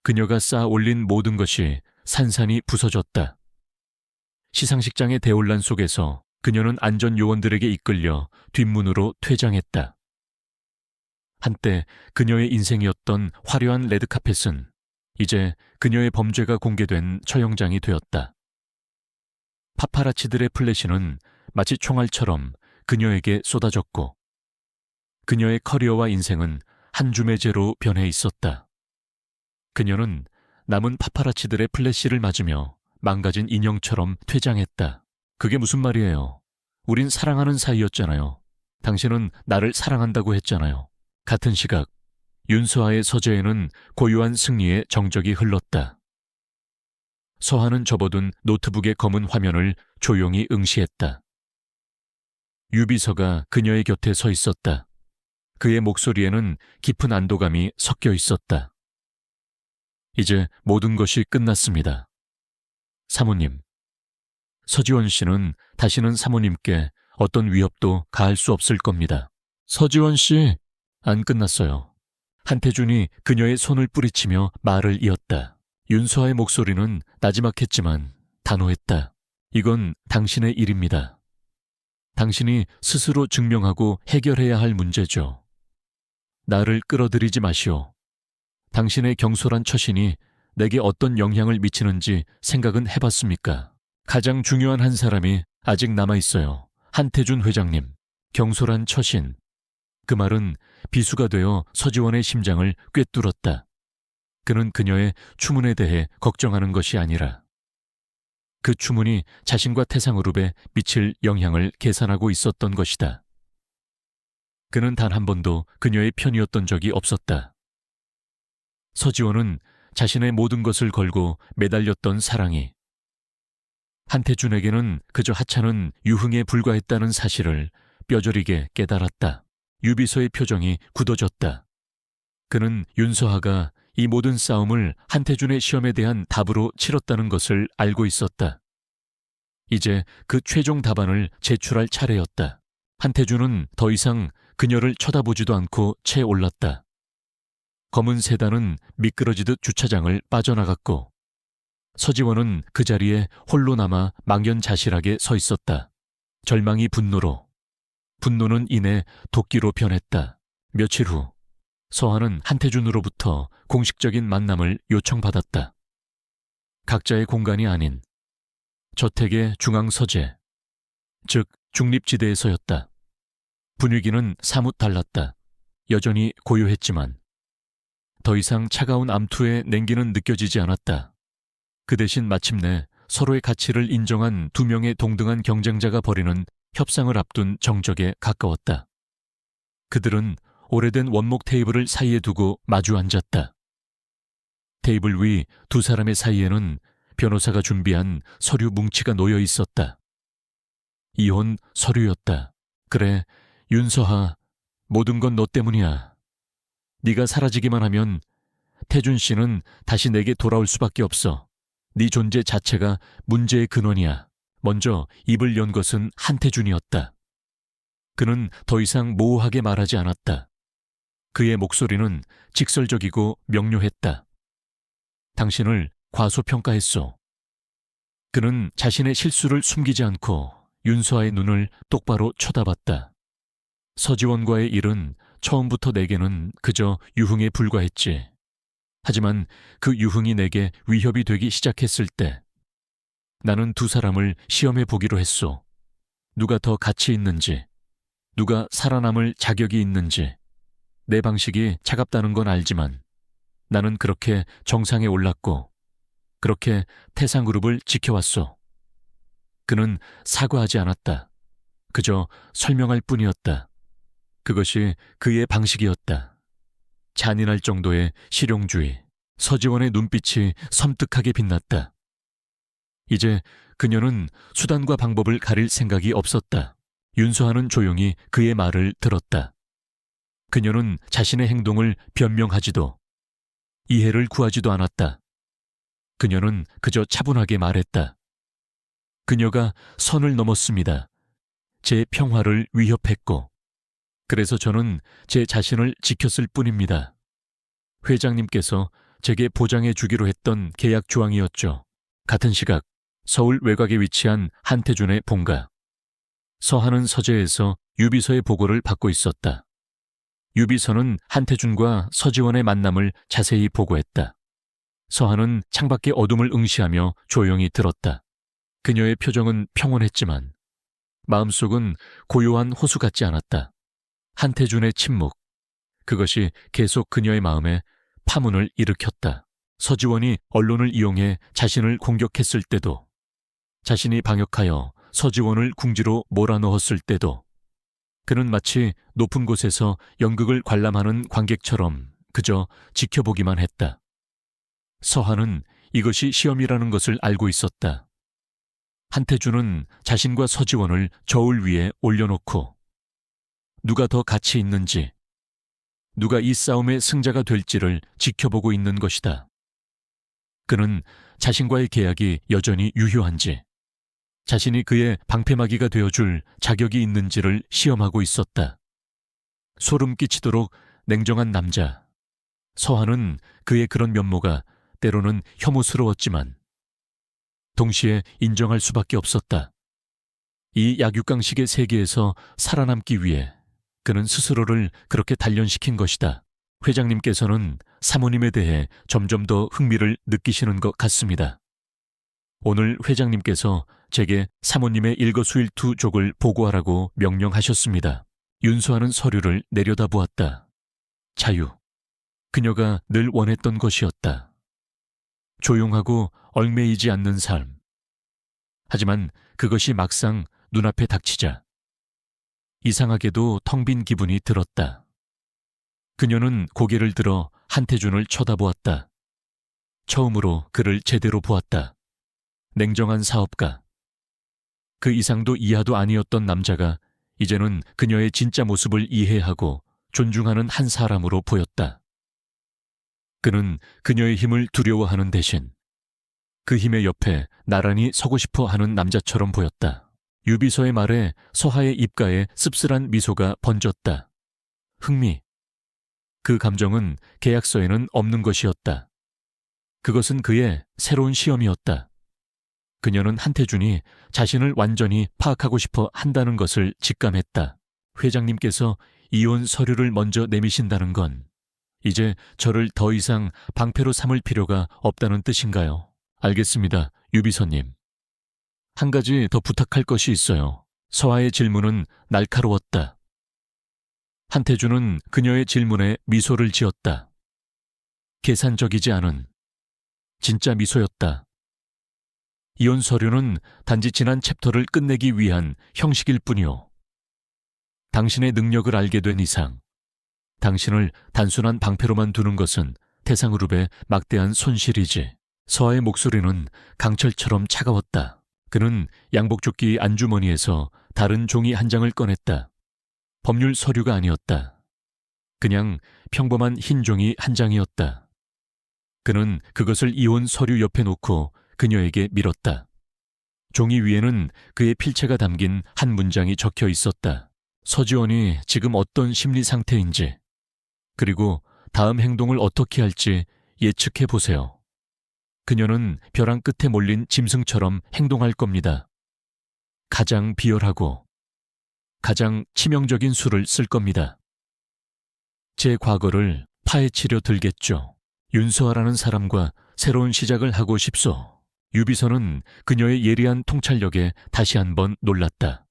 그녀가 쌓아 올린 모든 것이 산산이 부서졌다. 시상식장의 대혼란 속에서 그녀는 안전요원들에게 이끌려 뒷문으로 퇴장했다. 한때 그녀의 인생이었던 화려한 레드카펫은 이제 그녀의 범죄가 공개된 처형장이 되었다. 파파라치들의 플래시는 마치 총알처럼 그녀에게 쏟아졌고 그녀의 커리어와 인생은 한 줌의 재로 변해 있었다. 그녀는 남은 파파라치들의 플래시를 맞으며 망가진 인형처럼 퇴장했다. 그게 무슨 말이에요? 우린 사랑하는 사이였잖아요. 당신은 나를 사랑한다고 했잖아요. 같은 시각 윤서아의 서재에는 고요한 승리의 정적이 흘렀다. 서하는 접어둔 노트북의 검은 화면을 조용히 응시했다. 유비서가 그녀의 곁에 서 있었다. 그의 목소리에는 깊은 안도감이 섞여 있었다. 이제 모든 것이 끝났습니다. 사모님. 서지원 씨는 다시는 사모님께 어떤 위협도 가할 수 없을 겁니다. 서지원 씨, 안 끝났어요. 한태준이 그녀의 손을 뿌리치며 말을 이었다. 윤서아의 목소리는 나지막했지만 단호했다. 이건 당신의 일입니다. 당신이 스스로 증명하고 해결해야 할 문제죠. 나를 끌어들이지 마시오. 당신의 경솔한 처신이 내게 어떤 영향을 미치는지 생각은 해봤습니까? 가장 중요한 한 사람이 아직 남아있어요. 한태준 회장님. 경솔한 처신. 그 말은 비수가 되어 서지원의 심장을 꿰뚫었다. 그는 그녀의 추문에 대해 걱정하는 것이 아니라 그 추문이 자신과 태상그룹에 미칠 영향을 계산하고 있었던 것이다. 그는 단 한 번도 그녀의 편이었던 적이 없었다. 서지원은 자신의 모든 것을 걸고 매달렸던 사랑이 한태준에게는 그저 하찮은 유흥에 불과했다는 사실을 뼈저리게 깨달았다. 유비서의 표정이 굳어졌다. 그는 윤서하가 이 모든 싸움을 한태준의 시험에 대한 답으로 치렀다는 것을 알고 있었다. 이제 그 최종 답안을 제출할 차례였다. 한태준은 더 이상 그녀를 쳐다보지도 않고 채 올랐다. 검은 세단은 미끄러지듯 주차장을 빠져나갔고 서지원은 그 자리에 홀로 남아 망연자실하게 서 있었다. 절망이 분노로, 분노는 이내 도끼로 변했다. 며칠 후 서한은 한태준으로부터 공식적인 만남을 요청받았다. 각자의 공간이 아닌 저택의 중앙 서재, 즉 중립지대에서였다. 분위기는 사뭇 달랐다. 여전히 고요했지만 더 이상 차가운 암투의 냉기는 느껴지지 않았다. 그 대신 마침내 서로의 가치를 인정한 두 명의 동등한 경쟁자가 벌이는 협상을 앞둔 정적에 가까웠다. 그들은 오래된 원목 테이블을 사이에 두고 마주 앉았다. 테이블 위 두 사람의 사이에는 변호사가 준비한 서류 뭉치가 놓여 있었다. 이혼 서류였다. 그래, 윤서하, 모든 건 너 때문이야. 네가 사라지기만 하면 태준 씨는 다시 내게 돌아올 수밖에 없어. 네 존재 자체가 문제의 근원이야. 먼저 입을 연 것은 한태준이었다. 그는 더 이상 모호하게 말하지 않았다. 그의 목소리는 직설적이고 명료했다. 당신을 과소평가했소. 그는 자신의 실수를 숨기지 않고 윤서아의 눈을 똑바로 쳐다봤다. 서지원과의 일은 처음부터 내게는 그저 유흥에 불과했지. 하지만 그 유흥이 내게 위협이 되기 시작했을 때 나는 두 사람을 시험해 보기로 했소. 누가 더 가치 있는지, 누가 살아남을 자격이 있는지. 내 방식이 차갑다는 건 알지만 나는 그렇게 정상에 올랐고 그렇게 태상그룹을 지켜왔소. 그는 사과하지 않았다. 그저 설명할 뿐이었다. 그것이 그의 방식이었다. 잔인할 정도의 실용주의. 서지원의 눈빛이 섬뜩하게 빛났다. 이제 그녀는 수단과 방법을 가릴 생각이 없었다. 윤서하는 조용히 그의 말을 들었다. 그녀는 자신의 행동을 변명하지도 이해를 구하지도 않았다. 그녀는 그저 차분하게 말했다. 그녀가 선을 넘었습니다. 제 평화를 위협했고 그래서 저는 제 자신을 지켰을 뿐입니다. 회장님께서 제게 보장해 주기로 했던 계약 조항이었죠. 같은 시각 서울 외곽에 위치한 한태준의 본가. 서한은 서재에서 유비서의 보고를 받고 있었다. 유비서는 한태준과 서지원의 만남을 자세히 보고했다. 서한은 창밖의 어둠을 응시하며 조용히 들었다. 그녀의 표정은 평온했지만 마음속은 고요한 호수 같지 않았다. 한태준의 침묵, 그것이 계속 그녀의 마음에 파문을 일으켰다. 서지원이 언론을 이용해 자신을 공격했을 때도, 자신이 방역하여 서지원을 궁지로 몰아넣었을 때도 그는 마치 높은 곳에서 연극을 관람하는 관객처럼 그저 지켜보기만 했다. 서한은 이것이 시험이라는 것을 알고 있었다. 한태준은 자신과 서지원을 저울 위에 올려놓고 누가 더 가치 있는지, 누가 이 싸움의 승자가 될지를 지켜보고 있는 것이다. 그는 자신과의 계약이 여전히 유효한지, 자신이 그의 방패막이가 되어줄 자격이 있는지를 시험하고 있었다. 소름 끼치도록 냉정한 남자. 서한은 그의 그런 면모가 때로는 혐오스러웠지만 동시에 인정할 수밖에 없었다. 이 약육강식의 세계에서 살아남기 위해 그는 스스로를 그렇게 단련시킨 것이다. 회장님께서는 사모님에 대해 점점 더 흥미를 느끼시는 것 같습니다. 오늘 회장님께서 제게 사모님의 일거수일투족을 보고하라고 명령하셨습니다. 윤서하는 서류를 내려다보았다. 자유. 그녀가 늘 원했던 것이었다. 조용하고 얽매이지 않는 삶. 하지만 그것이 막상 눈앞에 닥치자 이상하게도 텅 빈 기분이 들었다. 그녀는 고개를 들어 한태준을 쳐다보았다. 처음으로 그를 제대로 보았다. 냉정한 사업가. 그 이상도 이하도 아니었던 남자가 이제는 그녀의 진짜 모습을 이해하고 존중하는 한 사람으로 보였다. 그는 그녀의 힘을 두려워하는 대신 그 힘의 옆에 나란히 서고 싶어 하는 남자처럼 보였다. 유비서의 말에 서하의 입가에 씁쓸한 미소가 번졌다. 흥미. 그 감정은 계약서에는 없는 것이었다. 그것은 그의 새로운 시험이었다. 그녀는 한태준이 자신을 완전히 파악하고 싶어 한다는 것을 직감했다. 회장님께서 이혼 서류를 먼저 내미신다는 건 이제 저를 더 이상 방패로 삼을 필요가 없다는 뜻인가요? 알겠습니다, 유비서님. 한 가지 더 부탁할 것이 있어요. 서하의 질문은 날카로웠다. 한태준은 그녀의 질문에 미소를 지었다. 계산적이지 않은 진짜 미소였다. 이혼 서류는 단지 지난 챕터를 끝내기 위한 형식일 뿐이요. 당신의 능력을 알게 된 이상 당신을 단순한 방패로만 두는 것은 태상그룹의 막대한 손실이지. 서하의 목소리는 강철처럼 차가웠다. 그는 양복조끼 안주머니에서 다른 종이 한 장을 꺼냈다. 법률 서류가 아니었다. 그냥 평범한 흰 종이 한 장이었다. 그는 그것을 이혼 서류 옆에 놓고 그녀에게 밀었다. 종이 위에는 그의 필체가 담긴 한 문장이 적혀 있었다. 서지원이 지금 어떤 심리 상태인지, 그리고 다음 행동을 어떻게 할지 예측해 보세요. 그녀는 벼랑 끝에 몰린 짐승처럼 행동할 겁니다. 가장 비열하고 가장 치명적인 수를 쓸 겁니다. 제 과거를 파헤치려 들겠죠. 윤서아라는 사람과 새로운 시작을 하고 싶소. 유비서는 그녀의 예리한 통찰력에 다시 한번 놀랐다.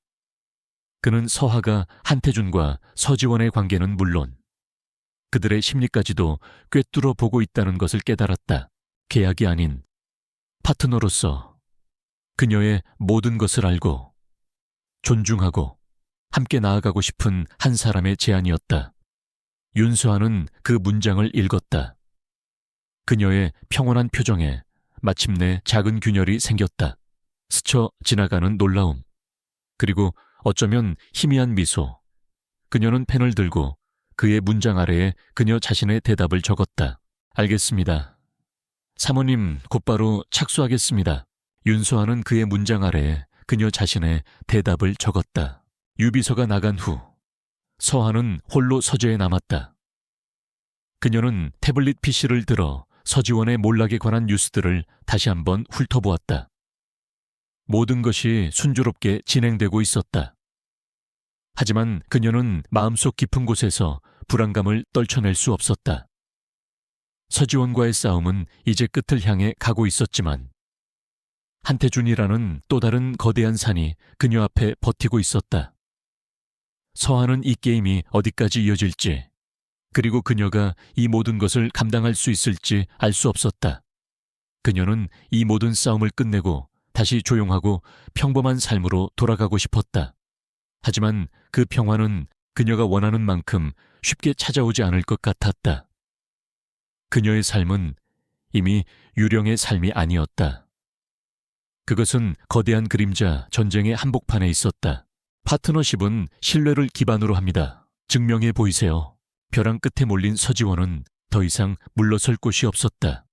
그는 서하가 한태준과 서지원의 관계는 물론 그들의 심리까지도 꿰뚫어 보고 있다는 것을 깨달았다. 계약이 아닌 파트너로서 그녀의 모든 것을 알고 존중하고 함께 나아가고 싶은 한 사람의 제안이었다. 윤서아는 그 문장을 읽었다. 그녀의 평온한 표정에 마침내 작은 균열이 생겼다. 스쳐 지나가는 놀라움, 그리고 어쩌면 희미한 미소. 그녀는 펜을 들고 그의 문장 아래에 그녀 자신의 대답을 적었다. 알겠습니다. 사모님 곧바로 착수하겠습니다. 윤서아는 그의 문장 아래에 그녀 자신의 대답을 적었다. 유비서가 나간 후 서하는 홀로 서재에 남았다. 그녀는 태블릿 PC를 들어 서지원의 몰락에 관한 뉴스들을 다시 한번 훑어보았다. 모든 것이 순조롭게 진행되고 있었다. 하지만 그녀는 마음속 깊은 곳에서 불안감을 떨쳐낼 수 없었다. 서지원과의 싸움은 이제 끝을 향해 가고 있었지만 한태준이라는 또 다른 거대한 산이 그녀 앞에 버티고 있었다. 서하는 이 게임이 어디까지 이어질지, 그리고 그녀가 이 모든 것을 감당할 수 있을지 알 수 없었다. 그녀는 이 모든 싸움을 끝내고 다시 조용하고 평범한 삶으로 돌아가고 싶었다. 하지만 그 평화는 그녀가 원하는 만큼 쉽게 찾아오지 않을 것 같았다. 그녀의 삶은 이미 유령의 삶이 아니었다. 그것은 거대한 그림자 전쟁의 한복판에 있었다. 파트너십은 신뢰를 기반으로 합니다. 증명해 보이세요. 벼랑 끝에 몰린 서지원은 더 이상 물러설 곳이 없었다.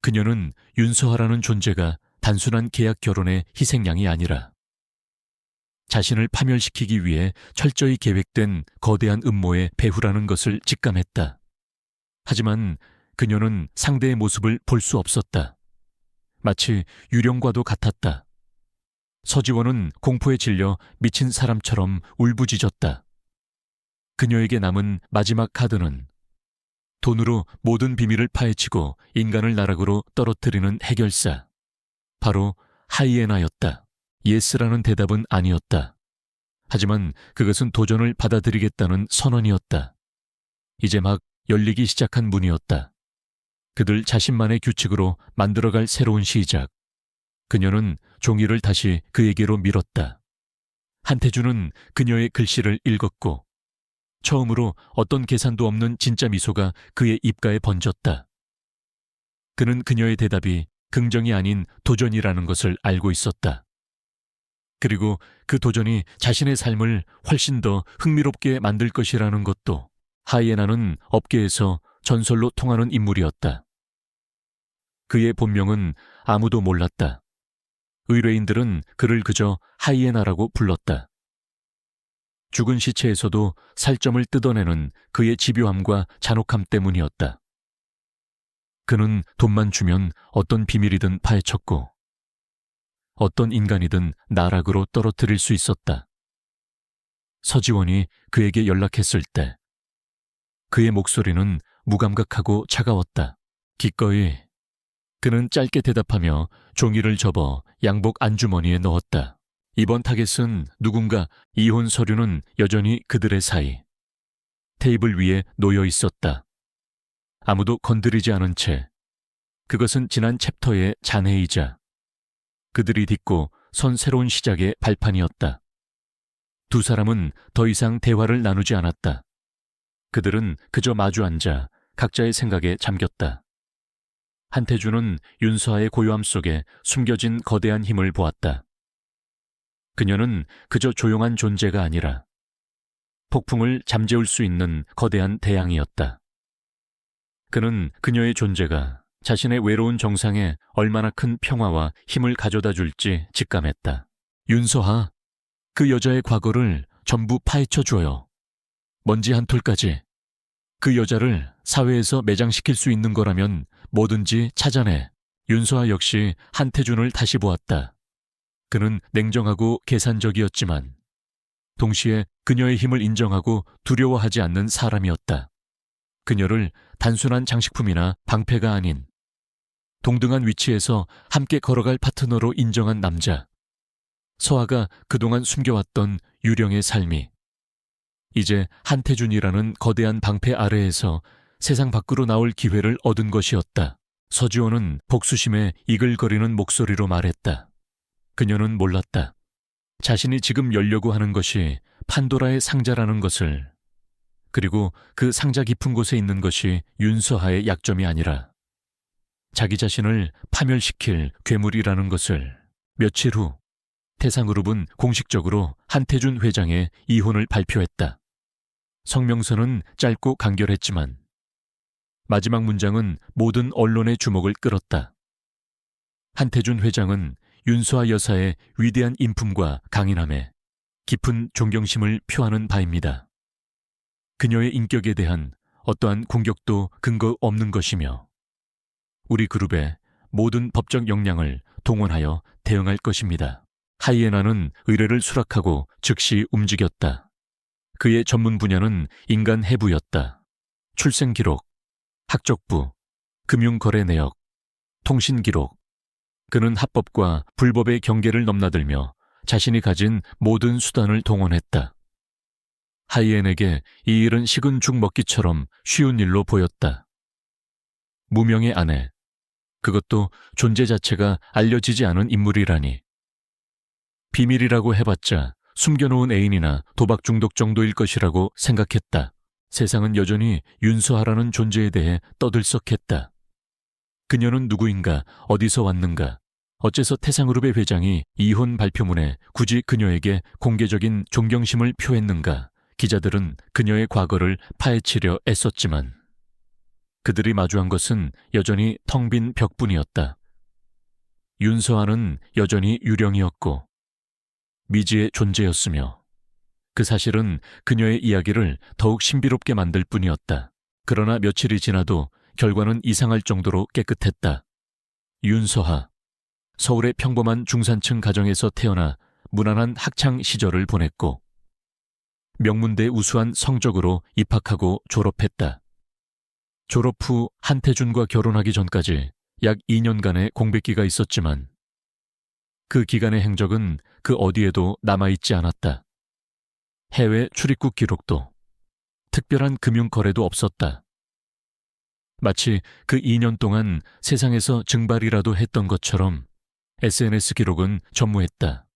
그녀는 윤서하라는 존재가 단순한 계약 결혼의 희생양이 아니라 자신을 파멸시키기 위해 철저히 계획된 거대한 음모의 배후라는 것을 직감했다. 하지만 그녀는 상대의 모습을 볼 수 없었다. 마치 유령과도 같았다. 서지원은 공포에 질려 미친 사람처럼 울부짖었다. 그녀에게 남은 마지막 카드는 돈으로 모든 비밀을 파헤치고 인간을 나락으로 떨어뜨리는 해결사, 바로 하이에나였다. 예스라는 대답은 아니었다. 하지만 그것은 도전을 받아들이겠다는 선언이었다. 이제 막 열리기 시작한 문이었다. 그들 자신만의 규칙으로 만들어갈 새로운 시작. 그녀는 종이를 다시 그에게로 밀었다. 한태준은 그녀의 글씨를 읽었고 처음으로 어떤 계산도 없는 진짜 미소가 그의 입가에 번졌다. 그는 그녀의 대답이 긍정이 아닌 도전이라는 것을 알고 있었다. 그리고 그 도전이 자신의 삶을 훨씬 더 흥미롭게 만들 것이라는 것도. 하이에나는 업계에서 전설로 통하는 인물이었다. 그의 본명은 아무도 몰랐다. 의뢰인들은 그를 그저 하이에나라고 불렀다. 죽은 시체에서도 살점을 뜯어내는 그의 집요함과 잔혹함 때문이었다. 그는 돈만 주면 어떤 비밀이든 파헤쳤고 어떤 인간이든 나락으로 떨어뜨릴 수 있었다. 서지원이 그에게 연락했을 때 그의 목소리는 무감각하고 차가웠다. 기꺼이. 그는 짧게 대답하며 종이를 접어 양복 안주머니에 넣었다. 이번 타겟은 누군가. 이혼 서류는 여전히 그들의 사이. 테이블 위에 놓여 있었다. 아무도 건드리지 않은 채. 그것은 지난 챕터의 잔해이자 그들이 딛고 선 새로운 시작의 발판이었다. 두 사람은 더 이상 대화를 나누지 않았다. 그들은 그저 마주 앉아 각자의 생각에 잠겼다. 한태준은 윤서아의 고요함 속에 숨겨진 거대한 힘을 보았다. 그녀는 그저 조용한 존재가 아니라 폭풍을 잠재울 수 있는 거대한 대양이었다. 그는 그녀의 존재가 자신의 외로운 정상에 얼마나 큰 평화와 힘을 가져다 줄지 직감했다. 윤서아, 그 여자의 과거를 전부 파헤쳐 줘요. 먼지 한 톨까지. 그 여자를 사회에서 매장시킬 수 있는 거라면 뭐든지 찾아내. 윤서아 역시 한태준을 다시 보았다. 그는 냉정하고 계산적이었지만 동시에 그녀의 힘을 인정하고 두려워하지 않는 사람이었다. 그녀를 단순한 장식품이나 방패가 아닌 동등한 위치에서 함께 걸어갈 파트너로 인정한 남자. 서아가 그동안 숨겨왔던 유령의 삶이 이제 한태준이라는 거대한 방패 아래에서 세상 밖으로 나올 기회를 얻은 것이었다. 서지호는 복수심에 이글거리는 목소리로 말했다. 그녀는 몰랐다. 자신이 지금 열려고 하는 것이 판도라의 상자라는 것을. 그리고 그 상자 깊은 곳에 있는 것이 윤서하의 약점이 아니라 자기 자신을 파멸시킬 괴물이라는 것을. 며칠 후 태상그룹은 공식적으로 한태준 회장의 이혼을 발표했다. 성명서는 짧고 간결했지만 마지막 문장은 모든 언론의 주목을 끌었다. 한태준 회장은 윤서아 여사의 위대한 인품과 강인함에 깊은 존경심을 표하는 바입니다. 그녀의 인격에 대한 어떠한 공격도 근거 없는 것이며 우리 그룹의 모든 법적 역량을 동원하여 대응할 것입니다. 하이에나는 의뢰를 수락하고 즉시 움직였다. 그의 전문 분야는 인간 해부였다. 출생 기록, 학적부, 금융거래 내역, 통신 기록. 그는 합법과 불법의 경계를 넘나들며 자신이 가진 모든 수단을 동원했다. 하이엔에게 이 일은 식은 죽 먹기처럼 쉬운 일로 보였다. 무명의 아내, 그것도 존재 자체가 알려지지 않은 인물이라니. 비밀이라고 해봤자 숨겨놓은 애인이나 도박 중독 정도일 것이라고 생각했다. 세상은 여전히 윤서아라는 존재에 대해 떠들썩했다. 그녀는 누구인가, 어디서 왔는가, 어째서 태상그룹의 회장이 이혼 발표문에 굳이 그녀에게 공개적인 존경심을 표했는가. 기자들은 그녀의 과거를 파헤치려 애썼지만 그들이 마주한 것은 여전히 텅 빈 벽뿐이었다. 윤서아는 여전히 유령이었고 미지의 존재였으며 그 사실은 그녀의 이야기를 더욱 신비롭게 만들 뿐이었다. 그러나 며칠이 지나도 결과는 이상할 정도로 깨끗했다. 윤서아, 서울의 평범한 중산층 가정에서 태어나 무난한 학창 시절을 보냈고 명문대 우수한 성적으로 입학하고 졸업했다. 졸업 후 한태준과 결혼하기 전까지 약 2년간의 공백기가 있었지만 그 기간의 행적은 그 어디에도 남아있지 않았다. 해외 출입국 기록도, 특별한 금융 거래도 없었다. 마치 그 2년 동안 세상에서 증발이라도 했던 것처럼 SNS 기록은 전무했다.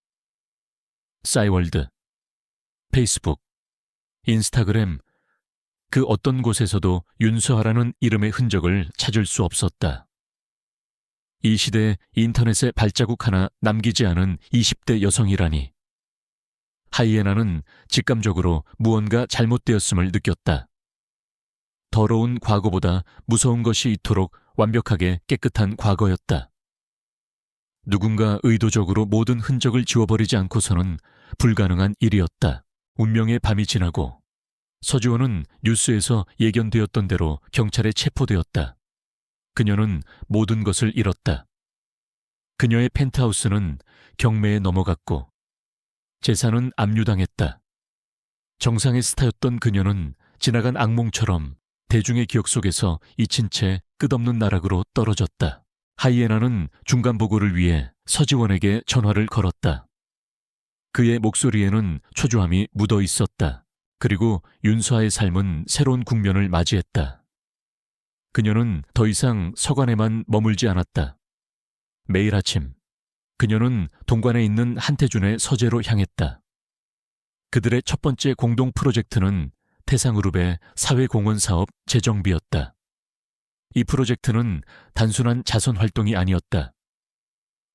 싸이월드, 페이스북, 인스타그램, 그 어떤 곳에서도 윤수아라는 이름의 흔적을 찾을 수 없었다. 이 시대에 인터넷에 발자국 하나 남기지 않은 20대 여성이라니. 하이에나는 직감적으로 무언가 잘못되었음을 느꼈다. 더러운 과거보다 무서운 것이 이토록 완벽하게 깨끗한 과거였다. 누군가 의도적으로 모든 흔적을 지워버리지 않고서는 불가능한 일이었다. 운명의 밤이 지나고 서지원은 뉴스에서 예견되었던 대로 경찰에 체포되었다. 그녀는 모든 것을 잃었다. 그녀의 펜트하우스는 경매에 넘어갔고 재산은 압류당했다. 정상의 스타였던 그녀는 지나간 악몽처럼 대중의 기억 속에서 잊힌 채 끝없는 나락으로 떨어졌다. 하이에나는 중간보고를 위해 서지원에게 전화를 걸었다. 그의 목소리에는 초조함이 묻어 있었다. 그리고 윤수아의 삶은 새로운 국면을 맞이했다. 그녀는 더 이상 서관에만 머물지 않았다. 매일 아침 그녀는 동관에 있는 한태준의 서재로 향했다. 그들의 첫 번째 공동 프로젝트는 태상그룹의 사회공헌 사업 재정비였다. 이 프로젝트는 단순한 자선 활동이 아니었다.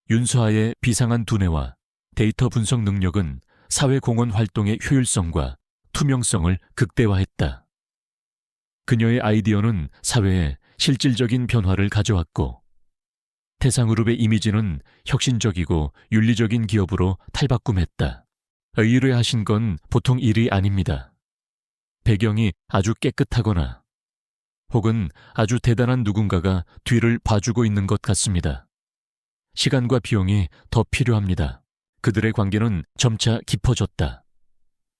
윤수아의 비상한 두뇌와 데이터 분석 능력은 사회공헌 활동의 효율성과 투명성을 극대화했다. 그녀의 아이디어는 사회에 실질적인 변화를 가져왔고 태상그룹의 이미지는 혁신적이고 윤리적인 기업으로 탈바꿈했다. 의뢰하신 건 보통 일이 아닙니다. 배경이 아주 깨끗하거나 혹은 아주 대단한 누군가가 뒤를 봐주고 있는 것 같습니다. 시간과 비용이 더 필요합니다. 그들의 관계는 점차 깊어졌다.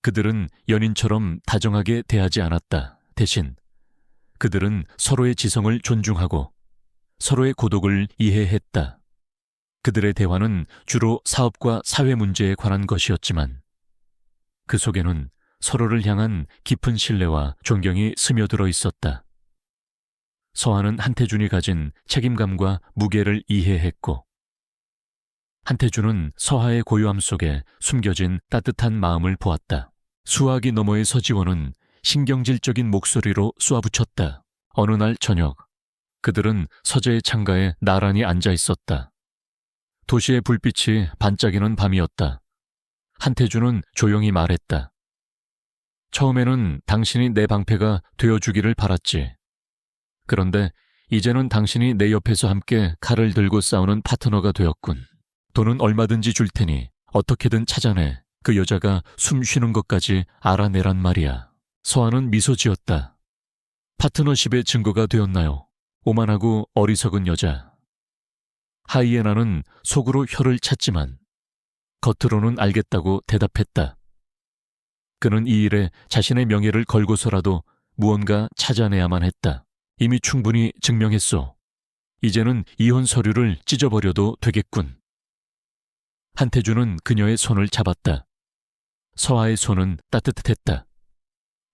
그들은 연인처럼 다정하게 대하지 않았다. 대신 그들은 서로의 지성을 존중하고 서로의 고독을 이해했다. 그들의 대화는 주로 사업과 사회 문제에 관한 것이었지만 그 속에는 서로를 향한 깊은 신뢰와 존경이 스며들어 있었다. 서아는 한태준이 가진 책임감과 무게를 이해했고 한태준은 서아의 고요함 속에 숨겨진 따뜻한 마음을 보았다. 수화기 너머의 서지원은 신경질적인 목소리로 쏘아붙였다. 어느 날 저녁 그들은 서재의 창가에 나란히 앉아 있었다. 도시의 불빛이 반짝이는 밤이었다. 한태준은 조용히 말했다. 처음에는 당신이 내 방패가 되어주기를 바랐지. 그런데 이제는 당신이 내 옆에서 함께 칼을 들고 싸우는 파트너가 되었군. 돈은 얼마든지 줄 테니 어떻게든 찾아내 그 여자가 숨 쉬는 것까지 알아내란 말이야. 서아는 미소 지었다. 파트너십의 증거가 되었나요? 오만하고 어리석은 여자. 하이에나는 속으로 혀를 찼지만 겉으로는 알겠다고 대답했다. 그는 이 일에 자신의 명예를 걸고서라도 무언가 찾아내야만 했다. 이미 충분히 증명했소. 이제는 이혼 서류를 찢어버려도 되겠군. 한태준은 그녀의 손을 잡았다. 서아의 손은 따뜻했다.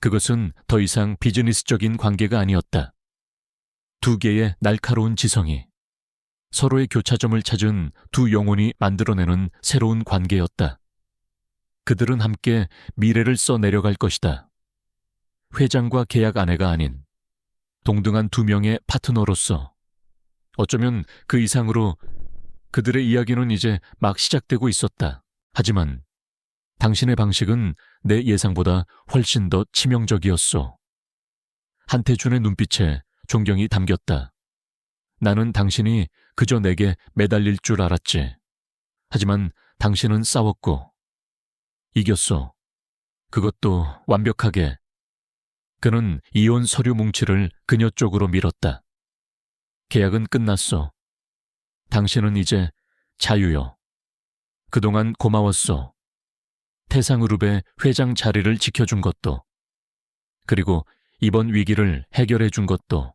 그것은 더 이상 비즈니스적인 관계가 아니었다. 두 개의 날카로운 지성이 서로의 교차점을 찾은 두 영혼이 만들어내는 새로운 관계였다. 그들은 함께 미래를 써내려갈 것이다. 회장과 계약 아내가 아닌 동등한 두 명의 파트너로서 어쩌면 그 이상으로 그들의 이야기는 이제 막 시작되고 있었다. 하지만 당신의 방식은 내 예상보다 훨씬 더 치명적이었소. 한태준의 눈빛에 존경이 담겼다. 나는 당신이 그저 내게 매달릴 줄 알았지. 하지만 당신은 싸웠고 이겼소. 그것도 완벽하게. 그는 이혼 서류 뭉치를 그녀 쪽으로 밀었다. 계약은 끝났소. 당신은 이제 자유요. 그동안 고마웠소. 태상그룹의 회장 자리를 지켜준 것도, 그리고 이번 위기를 해결해 준 것도.